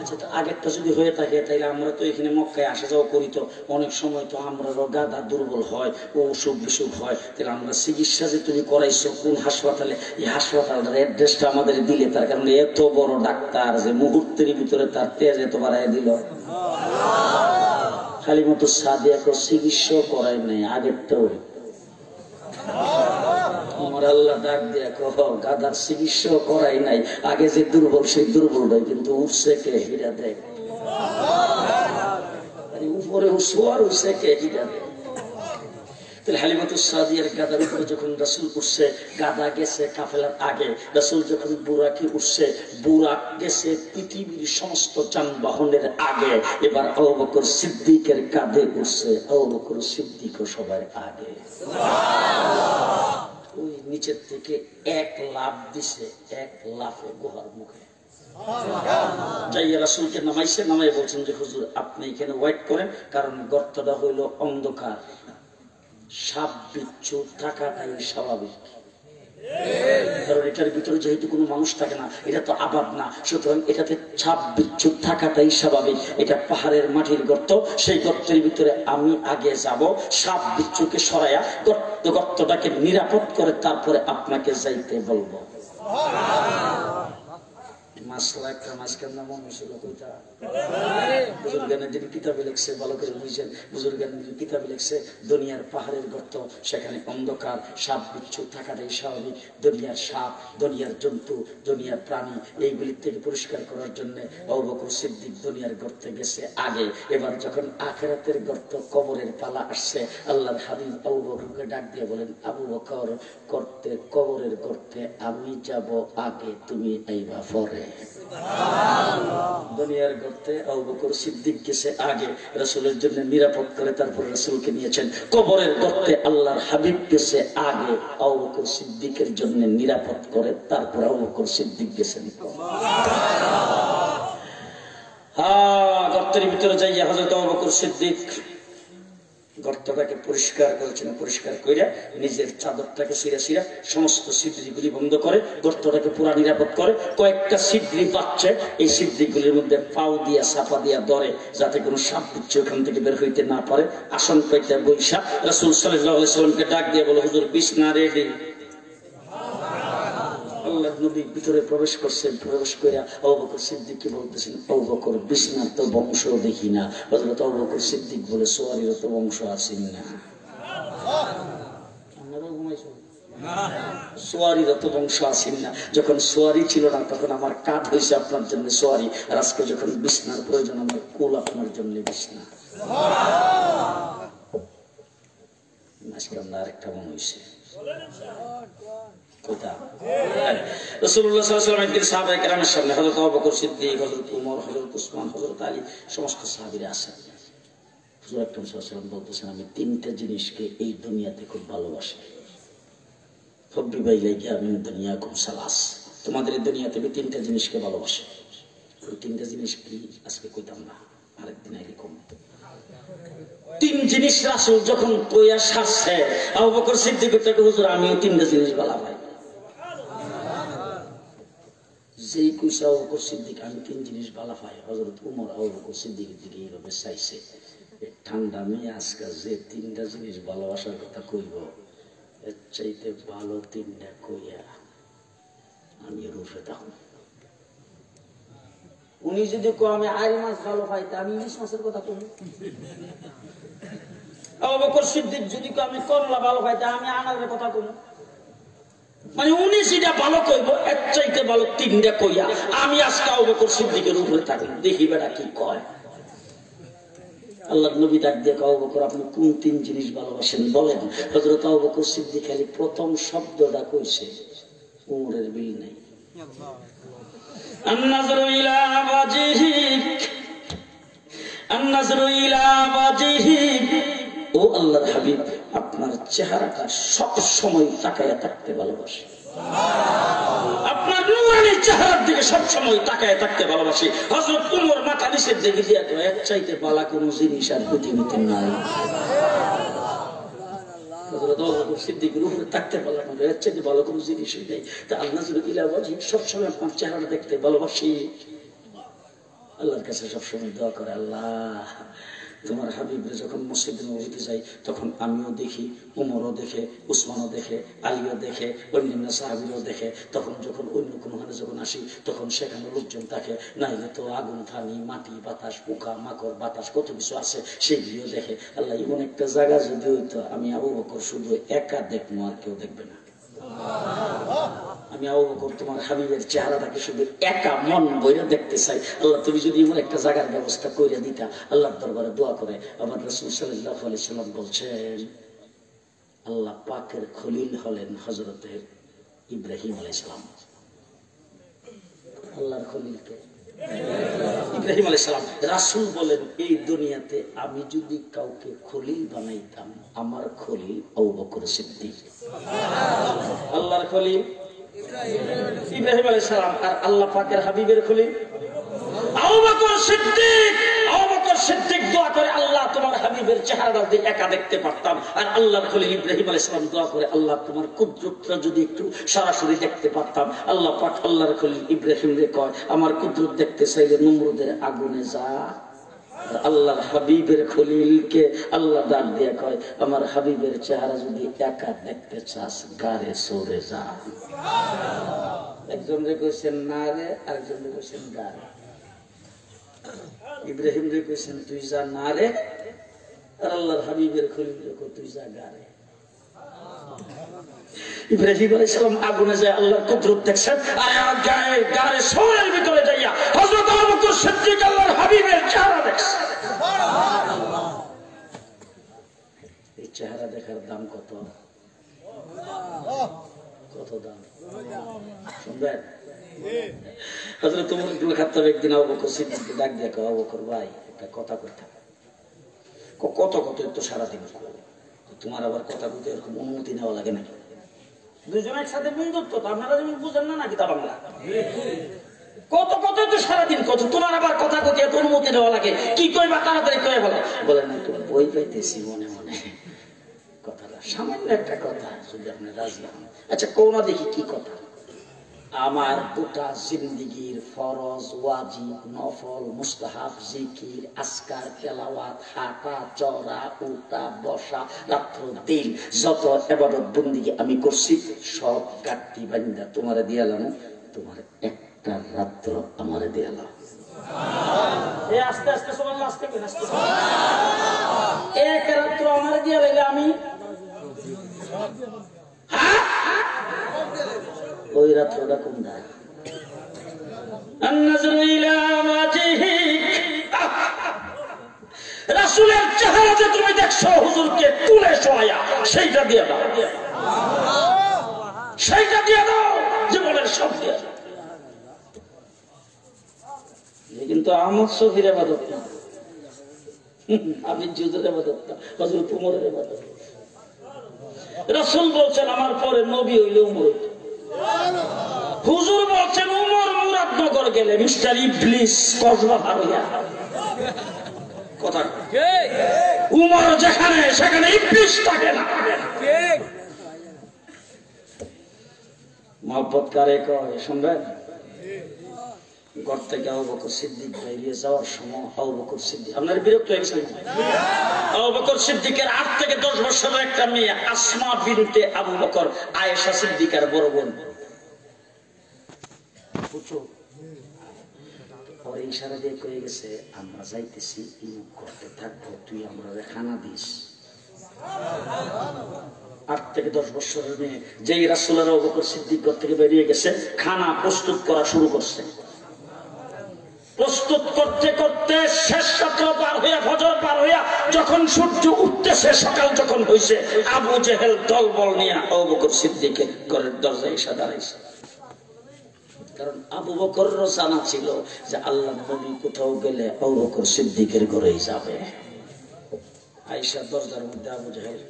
আচ্ছা, তো আগেরটা যদি হয়ে থাকে তাইলে আমরা তো এখানে মক্কায় আসা যাওয়া করি, তো অনেক সময় তো আমরা গাদা দুর্বল হয়, ও অসুখ বিসুখ হয়, তাহলে আমরা চিকিৎসা যে তুমি করাইছো কোন হাসপাতালে, এই হাসপাতালটার অ্যাড্রেসটা আমাদের দিলে, তার কারণে এত বড় ডাক্তার যে মুহূর্তের ভিতরে তার তেজ এত বাড়াই দিল। হালিমাতুস সাদিয়া কো চিকিৎসা করাই নাই, আগেরটাও। আমার আল্লাহ ডাক দিয়া কহ, গাদার চিকিৎসা করাই নাই, আগে যে দুর্বল সেই দুর্বলটাই কিন্তু উঠছে কে, হিরা দেখ, উপরে উঠছোয়ার উঠছে কে, হিরা দেখ। তাহলে হালিমাতুস সাদিয়ার গাদার উপরে যখন রাসূল উঠছে, গাদা গেছে কাফেলার আগে, রাসূল যখন বুরাকে উঠছে, বুরাক গেছে পৃথিবীর সমস্ত যানবাহনের আগে। এবার আবু বকর সিদ্দিকের কাঁধে উঠছে, আবু বকর সিদ্দিকও সবার আগে। ওই নিচের থেকে এক লাফ দিছে, এক লাফে গুহার মুখে যাইয়া রাসূলকে নামাইছে, নামাই বলছেন যে হুজুর আপনি এখানে ওয়েট করেন, কারণ গর্তটা হইল অন্ধকার, সাপ বিচ্ছু থাকাটাই স্বাভাবিক, কারণ এটার ভিতরে যেহেতু কোনো মানুষ থাকে না, এটা তো আবাদ না, সুতরাং এটাতে সাপ বিচ্ছু থাকাটাই স্বাভাবিক। এটা পাহাড়ের মাটির গর্ত, সেই গর্তের ভিতরে আমি আগে যাব, সাপ বিচ্ছুকে সরাইয়া গর্তটাকে নিরাপদ করে তারপরে আপনাকে যাইতে বলবো। মাসলা একটা মাঝখান না মনে ছিল কইটা বুজুর্গানের যিনি কিতাবে লিখছে ভালো করে বুঝছেন বুজুর্গানের যিনি কিতাবে লিখছে দুনিয়ার পাহাড়ের গর্ত সেখানে অন্ধকার সাপ বিচ্ছু থাকাটাই স্বাভাবিক দুনিয়ার সাপ দুনিয়ার জন্তু দুনিয়ার প্রাণী এইগুলির থেকে পরিষ্কার করার জন্য আবু বকর সিদ্দিক দুনিয়ার গর্তে গেছে আগে এবার যখন আখিরাতের গর্ত কবরের পালা আসছে আল্লাহর হাবিব আবু বকরকে ডাক দিয়ে বলেন আবু বকর করতে কবরের গর্তে আমি যাব আগে তুমি আইবা পরে দুনিয়ার গর্তে আবু বকর সিদ্দিক গেছে আগে রাসূলের জন্য নিরাপদ করে তারপর রাসূলকে নিয়েছেন কবরের গর্তে আল্লাহর হাবিব গেছে আগে আবু বকর সিদ্দিকের জন্য নিরাপদ করে তারপর আবু বকর সিদ্দিক গেছেন গর্তের ভিতরে যাইয়া হযরত আবু বকর সিদ্দিক গর্তটাকে পরিষ্কার করেছেন পরিষ্কার করে নিজের চাদরটাকে ছিঁড়া ছিঁড়া সমস্ত ছিদ্রিগুলি বন্ধ করে গর্তটাকে পুরা নিরাপদ করে কয়েকটা ছিদ্রি পাচ্ছে এই ছিদ্রিগুলির মধ্যে পাও দিয়া চাপা দিয়া ধরে যাতে কোনো সাপ বিচ্ছু ওখান থেকে বের হইতে না পারে আসন পাইতে বৈশা রাসূল সাল্লাল্লাহু আলাইহি সাল্লামকে ডাক দিয়ে বলে হুজুর বিছনা রেডি আল্লাহ নবী ভিতরে প্রবেশ করছেন প্রবেশ করে আবু বকর সিদ্দিককে বলতেছেন আবু বকর বিছনার তো বংশ দেখি না হযরত আবু বকর সিদ্দিক বলে সোয়ারির তো বংশ আছেন না আপনারা ঘুমাইছেন সোয়ারির তো বংশ আছেন না যখন সোয়ারি ছিল না তখন আমার কাঠ হয়েছে আপনার জন্য সোয়ারি আর আজকে যখন বিছনার প্রয়োজন আমার কুল আপনার জন্য বিছনা আজকে আমরা আরেকটা মনে হয়েছে রাসূলুল্লাহ সাল্লাল্লাহু আলাইহি ওয়াসাল্লাম একদিন সাহাবায়ে কেরামের সামনে হযরত আবু বকর সিদ্দিক হযরত ওমর হযরত উসমান হযরত আলী সমস্ত সাহাবীরা আছেন হুজুর আকরাম সাল্লাল্লাহু আলাইহি ওয়াসাল্লাম বলতেছেন আমি তিনটা জিনিসকে এই দুনিয়াতে খুব ভালোবাসি হুব্বি ইলাইয়া মিন দুনিয়াকুম সালাস তোমাদের এই দুনিয়াতে আমি তিনটা জিনিসকে ভালোবাসি ওই তিনটা জিনিস কি আজকে কইতাম না আরেকদিন এরকম তিন জিনিস রাসূল যখন কইয়া সারছে আবু বকর সিদ্দিক কইতে হুজুর আমি তিনটা জিনিস ভালো পাই যেই কইসা আবু বকর সিদ্দিক আমি তিন জিনিস ভালো পাই হযরত ওমর আবু বকর সিদ্দিকের দিকে এইভাবে চাইছে ঠান্ডা মেয়ে আজকে যে তিনটা জিনিস ভালোবাসার কথা কইব এর চাইতে ভালো তিনটা কইয়া আমি রুফে দাও উনি যদি কো আমি আড়ি মাছ ভালো পাই তা আমি ইলিশ মাছের কথা কই আবু বকর সিদ্দিক যদি কো আমি করলা ভালো পাই তা আমি আনারের কথা কই মানে উনি যেটা ভালো কইব এর চাইতে ভালো তিনটা কইয়া আমি আজকে আবু বকর সিদ্দিকের উপরে থাকি দেখি বেটা কি কয় আল্লাহর নবী ডাক দিয়ে আবু বকর আপনি কোন তিন জিনিস ভালোবাসেন বলেন হযরত আবু বকর সিদ্দিক খালি প্রথম শব্দটা কইছে উমরের বিল নাই النظر إلى وجهك النظر إلى وجهك ও আল্লাহর হাবিব আপনার চেহারাটা সব সময় তাকায়া থাকতে ভালোবাসি আপনার নূরানি চেহারার দিকে সব সময় তাকায়া থাকতে ভালোবাসি হযরত ওমর মাথা নিচে দিকে দিয়া কয় এর চাইতে ভালো কোনো জিনিস আর পৃথিবীতে নাই হযরত আবু বকর সিদ্দিকের উপরে থাকতে পারলাম না এর চাইতে ভালো কোনো জিনিসই নেই তা আল্লাহ ইলা ওয়াজহিক সব সময় আপনার চেহারাটা দেখতে ভালোবাসি আল্লাহর কাছে সব সময় দোয়া করে আল্লাহ তোমার হাবিবরে যখন মসজিদে নববীতে যাই তখন আমিও দেখি ওমরও দেখে উসমানও দেখে আলীও দেখে অন্যান্য সাহাবীরাও দেখে তখন যখন অন্য কোনো হানে যখন আসি তখন সেখানে লোকজন থাকে নাইলে তো আগুন পানি মাটি বাতাস পোকা মাকড় বাতাস কত কিছু আছে সেগুলিও দেখে আল্লাহ এমন একটা জায়গা যদি হইতো আমি আবু বকর শুধু একা দেখবো আর কেউ দেখবে না আমি আবু বকর তোমার হাবিবের চেহারাটাকে শুধু একা মন বইরা দেখতে চাই আল্লাহ তুমি যদি এমন একটা জায়গার ব্যবস্থা করে দিতা আল্লাহর দরবারে দোয়া করে আমার রাসূল সাল্লাল্লাহু আলাইহি সাল্লাম বলছেন আল্লাহ পাকের খলিল হলেন হযরত ইব্রাহিম আলাইহিস সালাম আল্লাহর খলিলকে ইব্রাহিম আলাইহিস সালাম রাসূল বলেন এই দুনিয়াতে আমি যদি কাউকে খলিল বানাইতাম আমার খলিল আবু বকর সিদ্দিক আল্লাহর খলিল ইব্রাহিম আলাইহিস সালাম আর আল্লাহ পাকের হাবিবের খলিল আবু বকর সিদ্দিক আবু বকর সিদ্দিক দোয়া করে আল্লাহ তোমার হাবিবের চেহারাটা যদি একা দেখতে পারতাম আর আল্লাহর খলিল ইব্রাহিম আলাইহিস সালাম দোয়া করে আল্লাহ তোমার কুদরতটা যদি একটু সরাসরি দেখতে পারতাম আল্লাহ পাক আল্লাহর খলিল ইব্রাহিম রে কয় আমার কুদরত দেখতে চাইলে নমরুদের আগুনে যা আল্লাহর হাবিবের খলিলকে আল্লাহ ডাক দিয়ে কয়, আমার হাবিবের চেহারা যদি একা দেখতে চাস গারে সরে যা। একজন রে কইছেন না রে, আরেকজন রে কইছেন গারে। ইব্রাহিম রে কইছেন তুই যা না রে, আর আল্লাহর হাবিবের খলিল রে কয় তুই যা গারে। ইব্রাহিম আলাইহিস সালাম আগুনে যায় আল্লাহর কুদরত দেখছেন, আর গারে সরের ভিতরে যাইয়া হযরত আবু বকর সিদ্দিক আল্লাহর হাবিবের চেহারা দেখছেন। সুবহানাল্লাহ। এই চেহারা দেখার দাম কত? কত দাম শুনবেন? হযরত ওমর ইবনে খাত্তাব একদিন আবু বকর সিদ্দিককে ডাক দিয়ে কয়, আবু বকর ভাই একটা কথা কইতে। কত কত তো সারাদিন তোমার আবার কথা বলতে এরকম অনুমতি নেওয়া লাগে নাকি? দুজন একসাথে বন্ধুত্ব তো আপনারা যেমন বুঝেন না নাকি? তা বাংলা কত কত তো সারাদিন কত তোমার আবার কথা কইতে এত অনুমতি নেওয়া লাগে, কি কইবা তাড়াতাড়ি কয়ে বলো। বলে না তুমি বই পাইতেছি মনে মনে, কথাটা সামান্য একটা কথা, যদি আপনি রাজি হন। আচ্ছা কোনা দেখি কি কথা। আমার গোটা জিন্দেগির ফরজ, ওয়াজিব, নফল, মুস্তাহাব, জিকির, আজকার, তেলাওয়াত, হাঁটা, চড়া, উঠা, বসা, রাত্র দিন যত ইবাদত বন্দেগী আমি করছি সব কাটতি বান্দা তোমারে দিয়ালাম, তোমার একটা রাত্র আমারে দিয়ালাম। এই আস্তে আস্তে সুবহানাল্লাহ, আস্তে করে আস্তে এক রাত্র আমারে দিয়ালাইলে আমি ওই রাত্রটা কোন দায়? রাসূলের চেহারা যে তুমি দেখছো হুজুরকে তুলে শোয়া, সেইটা দিয়ে দাও, সেইটা দিয়ে দাও, জীবনের সব দিয়ে দাও। কিন্তু আমার শফির ইবাদত না, আমি জুজুর ইবাদত না, হযরত ওমরের ইবাদত। রাসূল বলছেন আমার পরে নবী হইলে ওমর। হুজুর বলছেন ওমর মুরাদনগর গেলে মিস্টার ইবলিস কসবা ভাড়িয়া কথা ঠিক। ওমর যেখানে সেখানে ইবলিস থাকে না। ঠিক। মহব্বত কারে কয় শুনবেন? ঘর থেকে আবু বকর সিদ্দিক বেরিয়ে যাওয়ার সময় আবু বকর সিদ্দিক, আপনার বিরক্ত হয়ে গেছেন? আবু বকর সিদ্দিকের 8 থেকে 10 বছরের একটা মেয়ে আসমা বিনতে আবু বকর, আয়েশা সিদ্দিকার বড় বোন। পরে ইশারা দিয়ে কয়ে গেছে আমরা যাইতেছি ইনুক করতে থাকবো, তুই আমরা খানা দিস। 8 থেকে 10 বছরের মেয়ে, যেই রাসূলের আবু বকর সিদ্দিক ঘর থেকে বেরিয়ে গেছে খানা প্রস্তুত করা শুরু করছে। প্রস্তুত করতে করতে শেষ রাত্র পার হইয়া ফজর পার হইয়া যখন সূর্য উঠতেছে, সকাল যখন হইছে, আবু জেহেল দলবল নিয়ে আবু বকর সিদ্দিকের ঘরের দরজায় এসে দাঁড়াইছে। কারণ আবু বকরেরও জানা ছিল যে আল্লাহর নবী কোথাও গেলে আবু বকর সিদ্দিকের ঘরেই যাবে। আয়েশা দরজার মধ্যে আবু জেহেল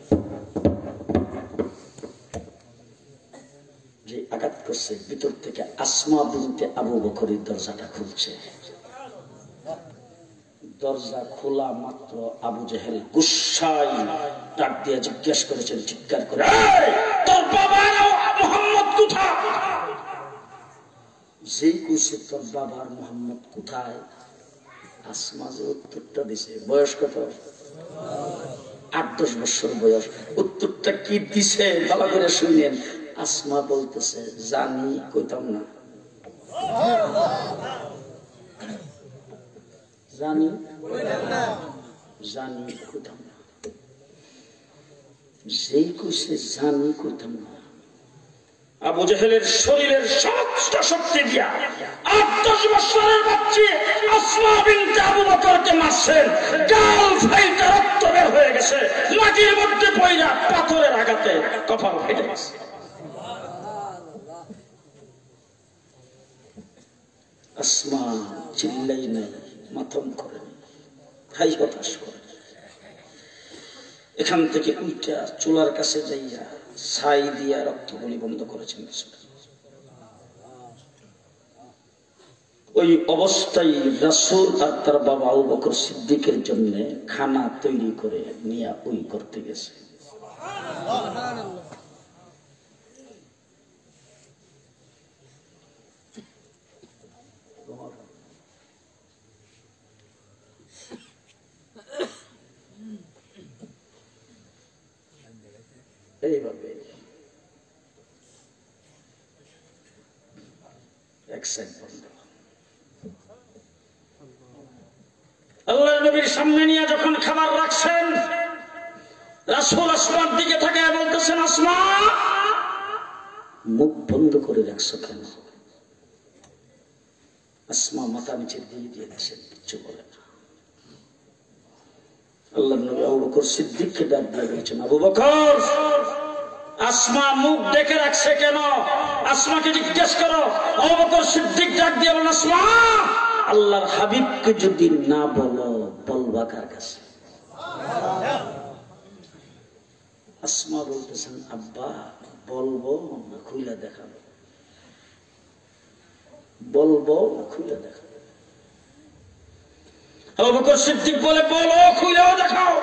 যে আঘাত করছে, ভিতর থেকে আসমা বিনতে আবু বকরের দরজাটা খুলছে। দরজা খোলা মাত্র আবু জেহেল গুসাই ডাক দিয়ে জিজ্ঞেস করেছেন, চিৎকার করে, তোর বাবা মুহাম্মদ কোথায়? যেই কইছে তোর বাবার মুহাম্মদ কোথায়, আসমা যে উত্তরটা দিছে, বয়স কত? 8-10 বছর বয়স। উত্তরটা কি দিছে ভালো করে শুনেন। আসমা বলতেছে জানি, কইতাম না। জানি জানি কইতাম না। যেই কইছে জানি কইতাম না, আবু জেহেলের শরীরের সমস্ত শক্তি দিয়া 8-10 বছরের বাচ্চা আসমা বিনতে আবু বকরকে মারছেন। গাল ফাইটা রক্ত বের হয়ে গেছে, মাটির মধ্যে পইরা পাথরের আঘাতে কপাল ফেটে গেছে। আসমা চিল্লাই নাই, মাথম করে, হাই হতাশ করে। এখান থেকে উল্টা চুলার কাছে যাইয়া ছাই দিয়া রক্তগুলি বন্ধ করেছেন। ওই অবস্থায় রাসূল আর তার বাবা আবু বকর সিদ্দিকের জন্য খানা তৈরি করে নিয়ে ওই করতে গেছে। এইভাবে এক সাইড বন্ধ। আল্লাহর নবীর সামনে নিয়ে যখন খাবার রাখছেন, রাসূল আসমার দিকে তাকিয়ে বলতেছেন, আসমা মুখ বন্ধ করে রাখছো কেন? আসমা মাথা নিচে দিয়ে দিয়েছেন, কিচ্ছু বলে না। আল্লাহর নবী আবু বকর সিদ্দিককে ডাক দিয়ে বলেছেন, আবু বকর, আসমা মুখ ডেকে রাখছে কেন? আসমাকে জিজ্ঞেস করো। আবু বকর সিদ্দিক ডাক দিয়ে বলেন, আসমা আল্লাহর হাবিবকে যদি না বলো, বলবা কার কাছে? আসমা বলতেছেন, আব্বা বলবো না খুলে দেখাবো? বলবো না খুলে দেখাবো? আবু বকর সিদ্দিক বলে, বলো, খুলেও দেখাও।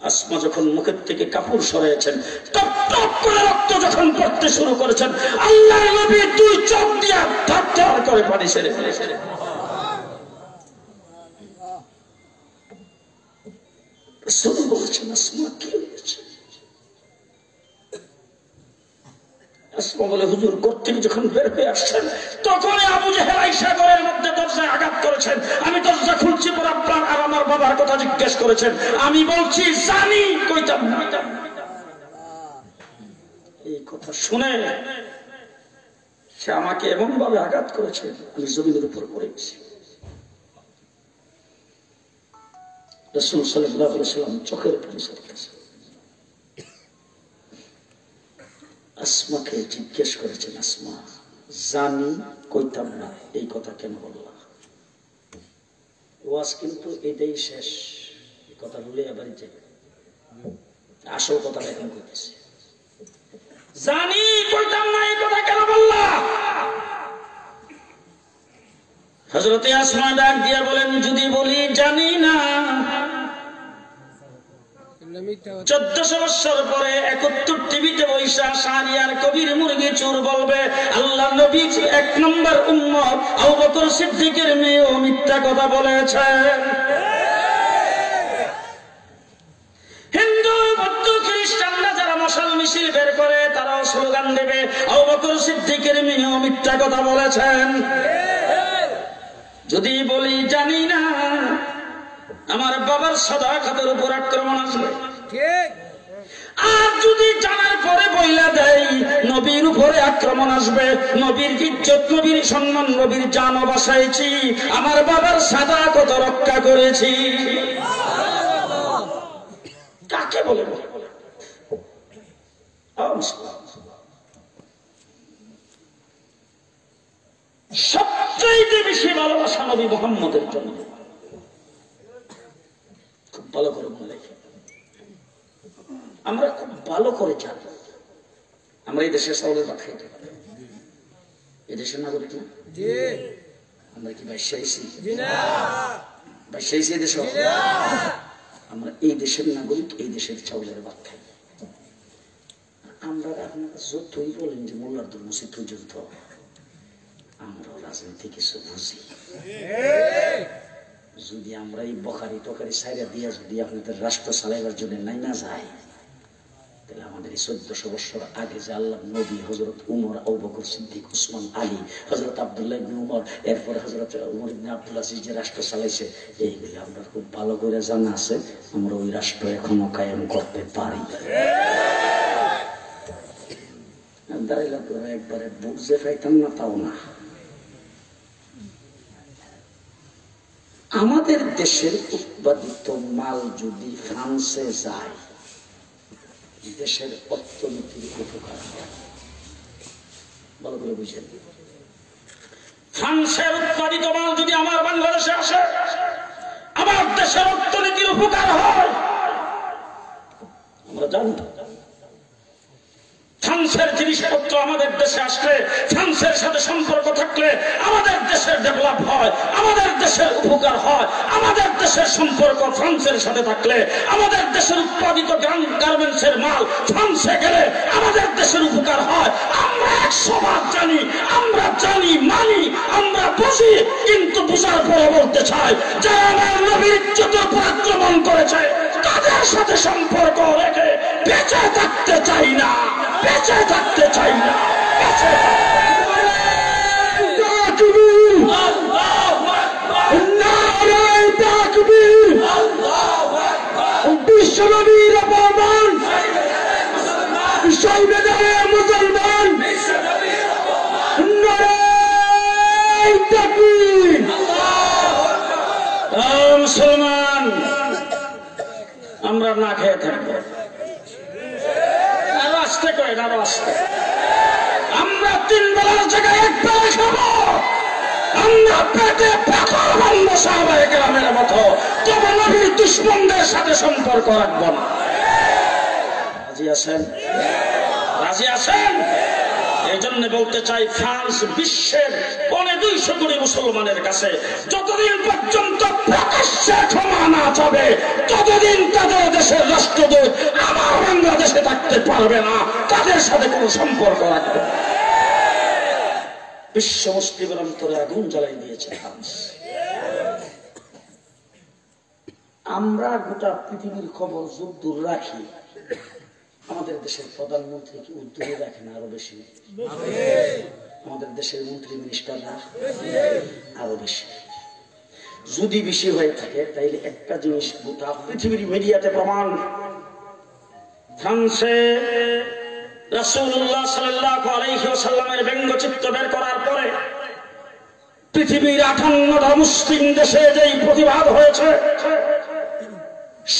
আসমা যখন মুখের থেকে কাপড় সরাইছেন, টপ টপ করে রক্ত যখন পড়তে শুরু করেছেন, আল্লাহর নবী দুই চোখ দিয়া ধার করে পানি ছেড়ে ফেলেছেন। রাসূল বলেছেন, আসমা কি হয়েছে? আসমা বলে, হুজুর ঘর থেকে যখন বের হয়ে আসছেন, তখনই আবু জেহেল আয়েশা ঘরের মধ্যে দরজায় আঘাত করেছেন। আমি দরজা খুলছি, পর আপনার আর আমার বাবার কথা জিজ্ঞেস করেছেন। আমি বলছি জানি, কইতাম না। এই কথা শুনে সে আমাকে এমন ভাবে আঘাত করেছে, আমি জমিনের উপর পড়ে গেছি। রাসূল সাল্লাল্লাহু আলাইহি ওয়াসাল্লাম চোখের পানি ঝরতেছে। আসমাকে জিজ্ঞেস করেছেন, আসমা জানি, কইতাম না, এই কথা কেন বললাম? ওয়াজ কিন্তু এটাই শেষ, এই কথা বলে আবার যাবে। আসল কথা এখন কইতেছি, জানি, কইতাম না, এই কথা কেন বললাম? হযরতে আসমা ডাক দিয়ে বলেন, যদি বলি জানি না, 1400 বছর পরে 71 টিভিতে বৈশা শাহরিয়ার কবির মুরগি চোর বলবে আল্লাহ নবী 1 নম্বর উম্মত আবু বকর সিদ্দিকের মেয়েও মিথ্যা কথা বলেছে। হিন্দু বৌদ্ধ খ্রিস্টানরা যারা মশাল মিছিল বের করে, তারাও স্লোগান দেবে আবু বকর সিদ্দিকের মেয়েও মিথ্যা কথা বলেছেন। যদি বলি জানি না, আমার বাবার সাদাকাতের উপর আক্রমণ আসবে। আর যদি জানার পরে বইলা দেয়, নবীর উপরে আক্রমণ আসবে। নবীর ইজ্জত, নবীর সম্মান, নবীর জানও বাঁচাইছি, আমার বাবার সাদাকত রক্ষা করেছি। কাকে বলে? সবচেয়ে বেশি ভালোবাসা নবী মুহাম্মদের জন্য। খুব ভালো করে মনে রাখি, আমরা খুব ভালো করে জানি, আমরা এই দেশের চাউলের ভাত খাইতে পারি, এই দেশের নাগরিক না? আমরা কি বাইশাইছি? বাইশাইছি দেশ? আমরা এই দেশের নাগরিক, এই দেশের চাউলের ভাত খাই। আমরা আপনারা যতই বলেন যে মোল্লার দুর্মসি পর্যন্ত, আমরা রাজনীতি কিছু বুঝি। যদি আমরা এই বখারি টকারি সাইরা দিয়া যদি আপনাদের রাষ্ট্র চালাইবার জন্য নাই না যায়, তাহলে আমাদের এই 1400 বছর আগে যে আল্লাহ নবী হযরত উমর, আবু বকর সিদ্দিক, উসমান, আলী, হযরত আব্দুল্লাহ ইবনে উমর, এরপরে হযরত উমর ইবনে আব্দুল আজিজ যে রাষ্ট্র চালাইছে, এইগুলি আমরা খুব ভালো করে জানা আছে। আমরা ওই রাষ্ট্র এখনো কায়েম করতে পারি। দাঁড়াইলাম একবারে বুঝে পাইতাম না, তাও না। আমাদের দেশের উৎপাদিত মাল যদি ফ্রান্সে যায়, দেশের অর্থনীতির উপকার হয়। ভালো করে বুঝেন, ফ্রান্সের উৎপাদিত মাল যদি আমার বাংলাদেশে আসে, আমার দেশের অর্থনীতির উপকার হয়। আমরা জানি ফ্রান্সের জিনিসপত্র আমাদের দেশে আসলে, ফ্রান্সের সাথে সম্পর্ক থাকলে আমাদের দেশের ডেভেলপ হয়, আমাদের দেশের উপকার হয়। আমাদের দেশের সম্পর্ক ফ্রান্সের সাথে থাকলে, আমাদের দেশের উৎপাদিত গার্মেন্টসের মাল ফ্রান্সে গেলে আমাদের দেশের উপকার হয়। আমরা 100 বার জানি, আমরা জানি, মানি, আমরা বুঝি, কিন্তু বুঝার পরে বলতে চাই যারা আমার নবীর ইজ্জতের উপর আক্রমণ করেছে, তাদের সাথে সম্পর্ক রেখে বেঁচে থাকতে চাই না, বেঁচে থাকতে চাই না, বেঁচে বিশ্বনবীর অপমান, শহীদে মুসলমান, মুসলমান আমরা না খেয়ে থাকবো, আরো আসতে করে আরো আসতে, আমরা 3 বেলার জায়গায় 1 বেলা খাবো, আমরা পেটে পাথর বান্ধব সাহাবায়ে কেরামের মতো তবে নবীর দুশমনদের সাথে সম্পর্ক রাখবো না। রাজি আছেন? রাজি আছেন? এই জন্য বলতে চাই, ফ্রান্স বিশ্বের 250 কোটি মুসলমানের কাছে যতদিন পর্যন্ত প্রকাশ্যে ক্ষমা না চাবে ততদিন তাদের দেশের রাষ্ট্রদূত আমার বাংলাদেশে থাকতে পারবে না, তাদের সাথে কোনো সম্পর্ক রাখবে না। বিশ্ব মুসলিমের অন্তরে আগুন জ্বালাই দিয়েছে ফ্রান্স। আমরা গোটা পৃথিবীর খবর যদ্দূর রাখি, আমাদের দেশের প্রধানমন্ত্রী কি উদ্যোগে রাখেন আরো বেশি, আমাদের দেশের মন্ত্রী মিনিস্টাররা আরো বেশি। যদি বেশি হয়ে থাকে তাইলে একটা জিনিস গোটা পৃথিবীর মিডিয়াতে প্রমাণ, ফ্রান্সে রাসূলুল্লাহ সাল্লাল্লাহু আলাইহি ওয়াসাল্লামের ব্যঙ্গচিত্র বের করার পরে পৃথিবীর 58টা মুসলিম দেশে যেই প্রতিবাদ হয়েছে,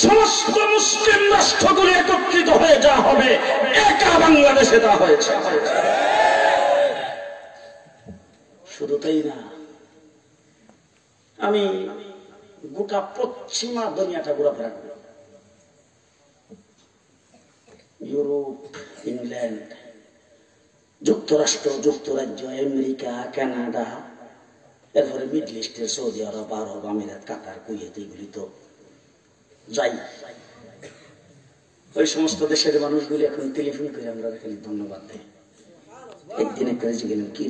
সমস্ত মুসলিম রাষ্ট্রগুলি একত্রিত হয়ে যা হবে, একা বাংলাদেশে তা হয়েছে। শুধু তাই না, আমি গোটা পশ্চিমা দুনিয়াটা ঘোরাফেরা করি, ইউরোপ, ইংল্যান্ড, যুক্তরাষ্ট্র, যুক্তরাজ্য, আমেরিকা, কানাডা, এরপরে মিডল ইস্টের সৌদি আরব, আরব আমিরাত, কাতার, কুয়েত, এগুলি তো যাই। ওই সমস্ত দেশের মানুষগুলি এখন টেলিফোন করে আমরা খালি ধন্যবাদ দেয়। একদিন একটা গেলাম, কি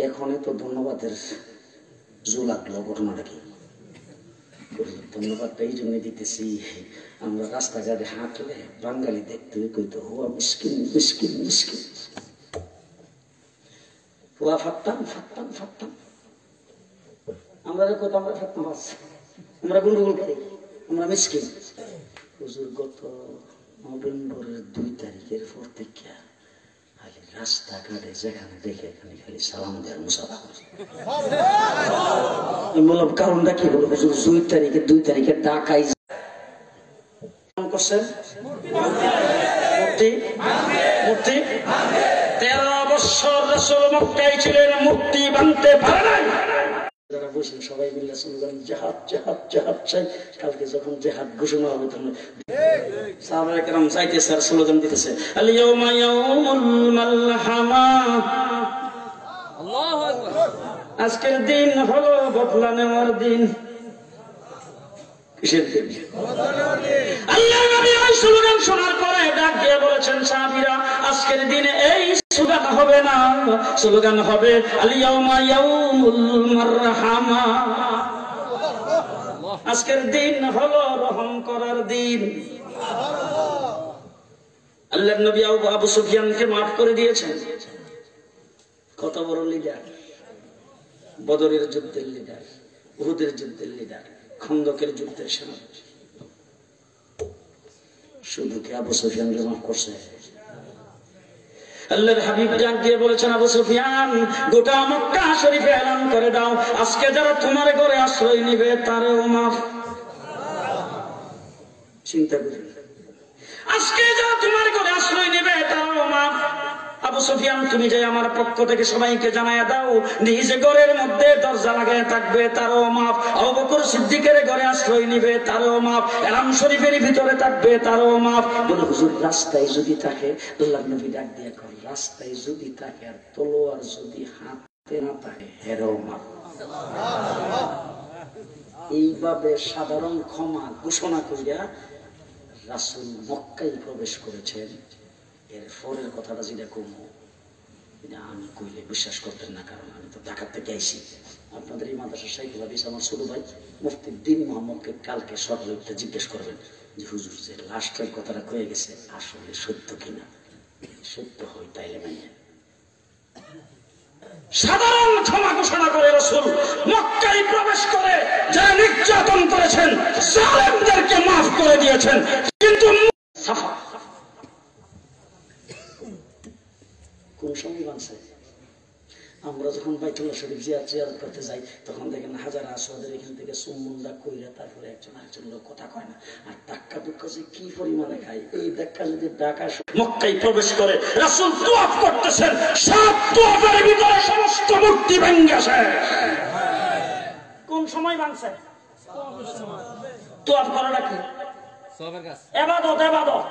এখন তো ধন্যবাদের জো লাগলো, ঘটনাটা কি? ধন্যবাদটা এই জন্য দিতেছি, আমরা রাস্তাঘাটে হাঁটলে বাঙালি দেখতে কইতো হুয়া মিসকিন মিসকিন মিসকিন, হুয়া ফাটতাম ফাটতাম ফাটতাম, আমরা কত আমরা ফাটতাম, আমরা গুন্ডুগুল করি, আমরা মিসকিন। হুজুর গত নভেম্বরের 2 তারিখের পর থেকে খালি রাস্তাঘাটে যেখানে দেখে এখানে খালি সালাম দেওয়ার মুসাফা করছে। আমি বললাম কারণটা কি হলো? হুজুর 2 তারিখে ঢাকায় করছেন মূর্তি, মূর্তি 13 বছর রাসূল মক্কায় ছিলেন, মূর্তি ভাঙতে পারে নাই। যারা বসেন সবাই মিলে স্লোগান জিহাদ জিহাদ জিহাদ চাই। কালকে যখন জিহাদ ঘোষণা হবে তখন সাহাবায়ে কেরাম যাইতেছে আর স্লোগান দিতেছে, আল ইয়াউমা ইয়াউমুল মালহামা, আল্লাহু আকবার, আজকের দিন হলো বদলা নেওয়ার দিন। কিসের দিন? আল্লাহর নবী ওই স্লোগান শোনার পরে ডাক দিয়ে বলেছেন, সাহাবীরা আজকের দিনে এই স্লোগান হবে না, স্লোগান হবে আল ইয়াউমা ইয়াউমুল মারহামা, আজকের দিন হলো রহম করার দিন। আল্লাহর নবী আবু সুফিয়ানকে মাফ করে দিয়েছেন। কত বড় লিডার, বদরের যুদ্ধের লিডার, উহুদের যুদ্ধের লিডার, খন্দকের যুদ্ধের সেনাপতি, শুধু কি আবু সুফিয়ানকে মাফ করছে? আল্লাহর হাবিব ডাক দিয়ে বলেছেন, আবু সুফিয়ান গোটা মক্কা শরীফে এলান করে দাও, আজকে যারা তোমার ঘরে আশ্রয় নিবে তারেও মাফ। চিন্তা করি, আজকে যারা তোমার ঘরে আশ্রয় নিবে তারাও মাফ। আবু সুফিয়ান তুমি যে আমার পক্ষ থেকে সবাইকে জানায় দাও, নিজে ঘরের মধ্যে দরজা লাগায় থাকবে তারও মাফ, আবু বকর সিদ্দিকের ঘরে আশ্রয় নিবে তারও মাফ, এলাম শরীফের ভিতরে থাকবে তারও মাফ। বলে হুজুর রাস্তায় যদি থাকে, আল্লাহর নবী ডাক দিয়ে কর, রাস্তায় যদি থাকে আর তলোয়ার যদি হাতে না থাকে এরও মাফ। এইভাবে সাধারণ ক্ষমা ঘোষণা করিয়া রাসূল মক্কায় প্রবেশ করেছেন। এর পরের কথাটা যেটা কমো, এটা আমি কইলে বিশ্বাস করতেন না, কারণ আমি তো ঢাকা থেকে আইসি। আপনাদের এই মাদ্রাসা শাইখুল হাদিস আমার ছোট ভাই মুফতি দ্বীন মোহাম্মদকে কালকে সকালে উঠে জিজ্ঞেস করবেন, যে হুজুর যে লাস্টের কথাটা কয়ে গেছে আসলে সত্য কিনা, সত্য হয় তাইলে মানে সাধারণ ক্ষমা ঘোষণা করে রাসূল মক্কায় প্রবেশ করে যারা নির্যাতন করেছেন জালেমদেরকে মাফ করে দিয়েছেন। কিন্তু সাফা কোন সময় বানছে? আমরা যখন বাইতুল্লাহ শরীফ জিয়ারত করতে যাই তখন দেখেন হাজার আসওয়াদের এখান থেকে সুমুন্দা কইরা তারপরে একজন আরেকজন লোক কথা কয় না, আর ধাক্কা দুঃখ যে কি পরিমাণে খায়। এই ধাক্কা যদি ঢাকা মক্কায় প্রবেশ করে রাসূল তোয়াফ করতেছেন, সব তোয়াফের ভিতরে সমস্ত মূর্তি ভেঙে গেছে। কোন সময় বানছে? তোয়াফ করাটা কি? ইবাদত। ইবাদত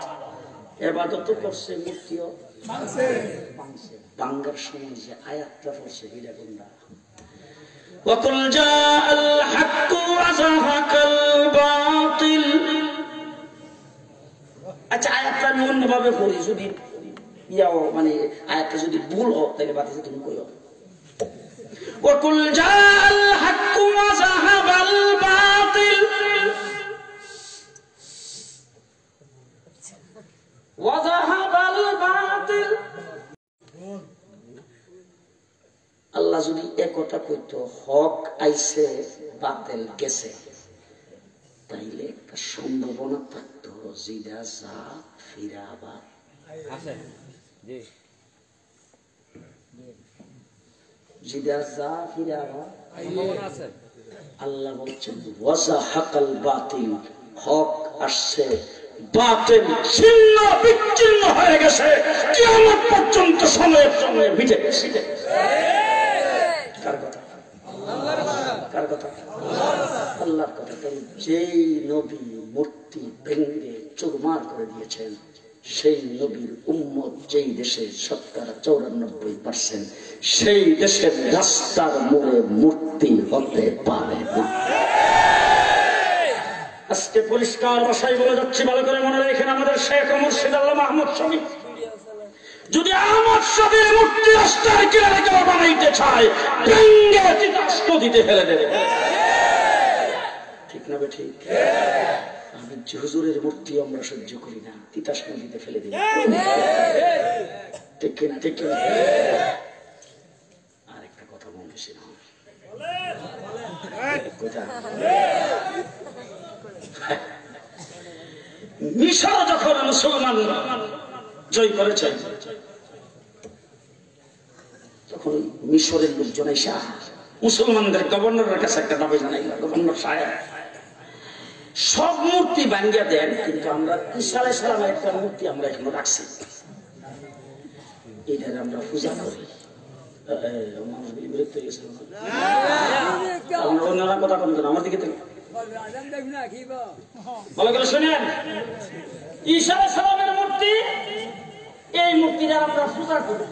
ইবাদত করছে, মূর্তিও ভাঙছে। বাঙ্গার সময় যে আয়াতটা পড়ছে এটা কোনটা? ওয়াকুল জাআল হাক্কু ওয়া যাহাকাল বাতিল। আচ্ছা আয়াতটা আমি অন্যভাবে পড়ি, যদি মানে আয়াতটা যদি ভুল হয় তাহলে বাতিল তুমি কইও। ওয়াকুল জাআল হাক্কু ওয়া যাহাকাল বাতিল ওয়া যাহাকাল বাতিল। আল্লাহ যদি একথা কইত হক আইছে বাতিল গেছে, তাইলে একটা সম্ভাবনা থাকতো যেটা যা ফিরে আবার আল্লাহ বলছেন ওয়াজাহাকাল বাতিল, হক আসছে বাতিল ছিন্ন বিচ্ছিন্ন হয়ে গেছে, কিয়ামত পর্যন্ত সময়ের সঙ্গে মিটে গেছে। কার কথা? কার কথা? আল্লাহর কথা। যেই নবী মূর্তি ভেঙে চুরমার করে দিয়েছেন সেই নবীর উম্মত যেই দেশে 94% সেই দেশের রাস্তার মোড়ে মূর্তি হতে পারে না। আজকে পরিষ্কার ভাষায় বলে যাচ্ছি, ভালো করে মনে রেখেন, আমাদের শেখ মুর্শিদ আল্লামা আহমদ শফি যদি আহমদ শফির মূর্তি রাস্তার কিনারে কেউ বানাইতে চায় ভেঙে তিতাস নদীতে ফেলে দেবে। ঠিক না বে ঠিক? আমি হুজুরের মূর্তি আমরা সহ্য করি না, তিতাস নদীতে ফেলে দিই। ঠিক কিনা? ঠিক কিনা? আর একটা কথা মনে বেশি না, মিশর যখন মুসলমান জয় করেছে তখন মিশরের লোকজন এসে মুসলমানদের গভর্নরের কাছে একটা দাবি জানাইল, গভর্নর সাহেব সব মূর্তি ভাঙ্গিয়া দেন, কিন্তু আমরা ঈসা আলাইহিস সালামের একটা মূর্তি আমরা এখনো রাখছি, এটার আমরা পূজা করি। মানুষগুলি বিরক্ত হয়ে গেছে, অন্যরা কথা কম কেন আমার দিকে থেকে ভালো করে শুনেন। ঈসা আলাইহিস সালামের মূর্তি, এই মূর্তিটা আমরা পূজা করি,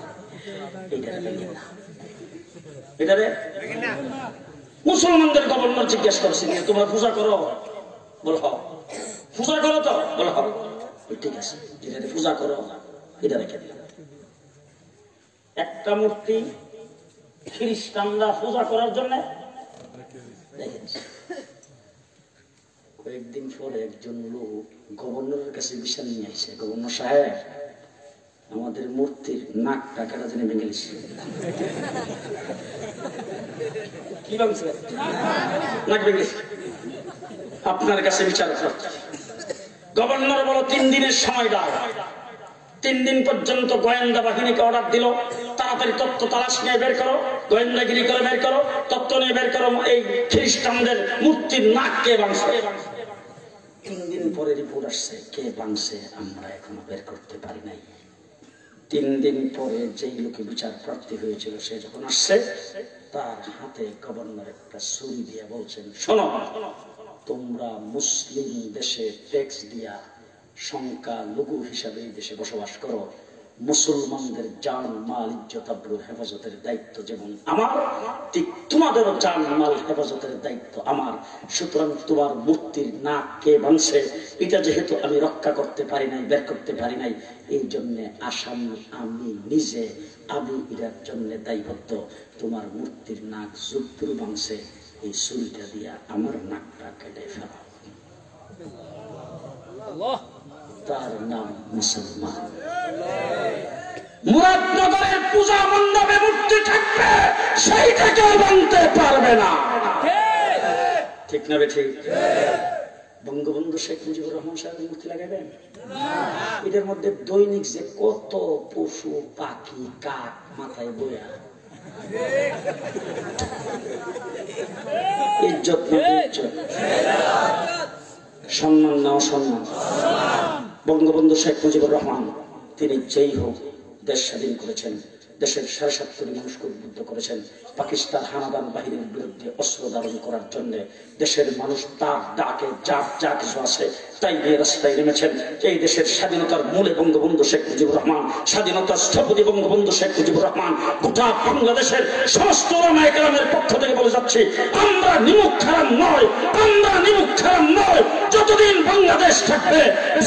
এটারে মুসলমানদের গভর্নর জিজ্ঞেস করছে তোমরা পূজা করো? বল পূজা করো তো? বল ঠিক আছে, যেটা পূজা করো এটা রেখে দিলাম। একটা মূর্তি খ্রিস্টানরা পূজা করার জন্য কয়েকদিন পরে একজন লোক গভর্নরের কাছে বিশাল নিয়ে আসে, গভর্নর সাহেব আমাদের মূর্তির নাক টাকাটা জেনে ভেঙে গেছে। কি ভাবছে? নাক ভেঙে গেছে, আপনার কাছে বিচার করছে। গভর্নর বলো 3 দিনের সময় দাও। 3 দিন পর্যন্ত গোয়েন্দা বাহিনীকে অর্ডার দিল, তাড়াতাড়ি তথ্য তালাশ নিয়ে বের করো, গোয়েন্দাগিরি করে বের করো, তথ্য নিয়ে বের করো এই খ্রিস্টানদের মূর্তির নাক কে ভাঙছে। 3 দিন পরে রিপোর্ট আসছে কে ভাঙছে আমরা এখনো বের করতে পারি নাই। 3 দিন পরে যেই লোকে বিচার প্রাপ্তি হয়েছিল সে যখন আসছে তার হাতে গভর্নর একটা ছুরি দিয়ে বলছেন, শোনো তোমরা মুসলিম দেশে ট্যাক্স দিয়া সংখ্যা লঘু হিসাবে এই দেশে বসবাস করো, মুসলমানদের জান মাল ইজ্জত আবরু হেফাজতের দায়িত্ব যেমন আমার, ঠিক তোমাদেরও জান মাল হেফাজতের দায়িত্ব আমার। সুতরাং তোমার মূর্তির নাক কে ভাঙছে এটা যেহেতু আমি রক্ষা করতে পারি নাই, বের করতে পারি নাই, এই জন্য আসামি আমি নিজে, আমি এটার জন্য দায়বদ্ধ। তোমার মূর্তির নাক যুদ্ধ ভাঙছে, এই ছুরিটা দিয়া আমার নাকটা কেটে ফেলা। তার নাম মুসলমান। মুরাদনগরের পূজা মণ্ডপে মূর্তি থাকবে, সেইটাকে ভাঙতে পারবে না। ঠিক না ঠিক? বঙ্গবন্ধু শেখ মুজিবুর রহমান সাহেবের মূর্তি লাগাবেন? এটার মধ্যে দৈনিক যে কত পশু পাখি কাক মাথায় বয়া, ইজ্জত না ইজ্জত, সম্মান না অসম্মান। বঙ্গবন্ধু শেখ মুজিবুর রহমান তিনি যেই হোক দেশ স্বাধীন করেছেন, দেশের 7.5 কোটি মানুষকে উদ্বুদ্ধ করেছেন পাকিস্তান হানাদার বাহিনীর বিরুদ্ধে অস্ত্র ধারণ করার জন্য। দেশের মানুষ তার ডাকে যা কিছু আছে তাই নিয়ে রাস্তায় নেমেছেন। এই দেশের স্বাধীনতার মূলে বঙ্গবন্ধু শেখ মুজিবুর রহমান, স্বাধীনতার স্থপতি বঙ্গবন্ধু শেখ মুজিবুর রহমান। গোটা বাংলাদেশের সমস্ত ওলামায়ে কেরামের পক্ষ থেকে বলে যাচ্ছি, আমরা নিমুখারাম নয়, আমরা নিমুখারাম নয়। যতদিন বাংলাদেশ থাকবে,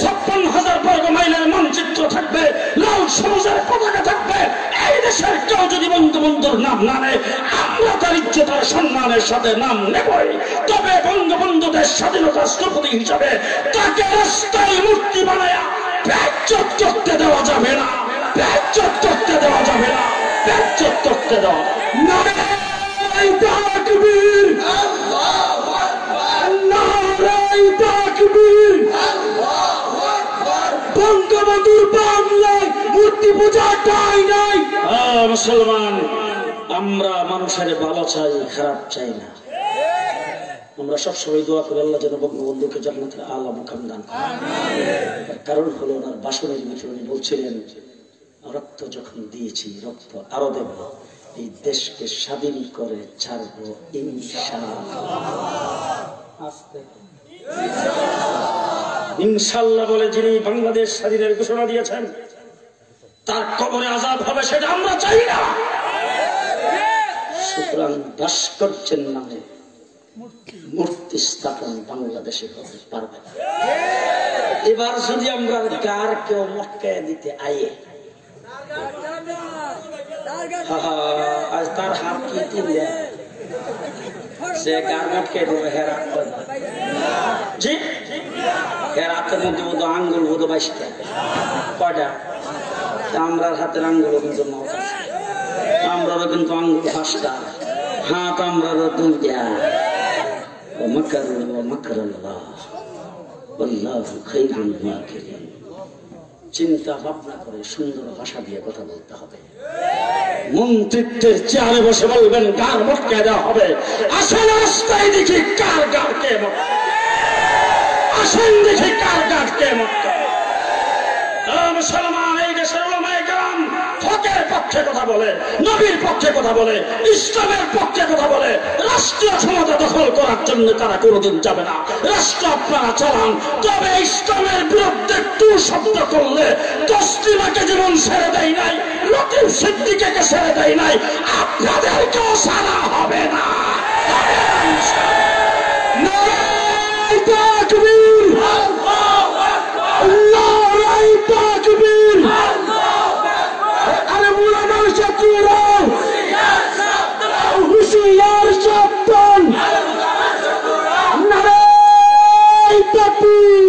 56,000 বর্গ মাইলের মানচিত্র থাকবে, লাল সবুজের পতাকা থাকবে, এই দেশের কেউ যদি বঙ্গবন্ধুর নাম না নেয়, আমরা তার ইজ্জত আর সম্মানের সাথে নাম নেবই। তবে বঙ্গবন্ধু দেশ স্বাধীনতার স্থপতি হিসাবে তাকে রাস্তায় মূর্তি বানায়া বেইজ্জত করতে দেওয়া যাবে না, বেইজ্জত করতে দেওয়া যাবে না, বেইজ্জত করতে দেওয়া। নারায়ে তাকবীর, আল্লাহু আকবার, নারায়ে তাকবীর, আল্লাহু আকবার। বঙ্গবন্ধুর বাংলায় মূর্তি পূজা ঠাঁই নাই। মুসলমান, আমরা মানুষের ভালো চাই, খারাপ চাই না। আমরা সবসময় দোয়া করি আল্লাহ যেন বঙ্গবন্ধুকে জান্নাতের আলা মুকাম দান করেন। কারণ হলো ওনার ভাষণের ভিতরে উনি বলছিলেন, রক্ত যখন দিয়েছি রক্ত আরো দেব, এই দেশকে স্বাধীন করে ছাড়বো ইনশাআল্লাহ। ইনশাআল্লাহ বলে যিনি বাংলাদেশ স্বাধীনের ঘোষণা দিয়েছেন, তার কবরে আযাব হবে সেটা আমরা চাই না। সুতরাং ভাস্কর্যের নামে মূর্তি স্থাপন বাংলাদেশে হতে পারবে না। এবার যদি আমরা গার কেউ মক্কায় দিতে আয়ে, আজ তার হাত কি তিনলে সে গার মক্কায় দেবে, হেরাত জি হেরাতের মধ্যে বোধ আঙ্গুল বোধ 22টা, কয়টা? আমরা হাতের আঙ্গুল কিন্তু আমরারও কিন্তু আঙ্গুল 5টা, হাত আমরারও 2টা। চিন্তা ভাবনা করে সুন্দর ভাষা দিয়ে কথা বলতে হবে। মন্ত্রিত্বের চেয়ারে বসে বলবেন গার মটকে দেওয়া হবে, আসলে রাস্তায় দেখি কার গার কে মটকে, আসেন দেখি কার গার কে মটকে। মুসলমান, এই দেশের ওলামায়ে কেরাম হকের পক্ষে কথা বলে, নবীর পক্ষে কথা বলে, ইসলামের পক্ষে কথা বলে। রাষ্ট্রীয় ক্ষমতা দখল করার জন্য তারা কোনোদিন যাবে না। রাষ্ট্র আপনারা চালান, তবে ইসলামের বিরুদ্ধে টু শব্দ করলে তসলিমাকে যেমন ছেড়ে দেয় নাই, লতিফ সিদ্দিকীকে ছেড়ে দেয় নাই, আপনাদেরকেও ছাড়া হবে না। নারায়ে তাকবীর, আল্লাহু আকবার, নারায়ে তাকবীর, আল্লাহু আকবার। আরে মুলামার ছাত্ররা হুঁশিয়ার সাবধান, নারায়ে তাকবীর।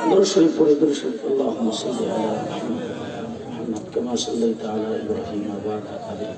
দরুদ পড়ে, দরুদ আল্লাহুম্মা সাল্লি আলা মুহাম্মাদ কামা সাল্লাইতা আলা ইব্রাহিম ওয়া আলা আলি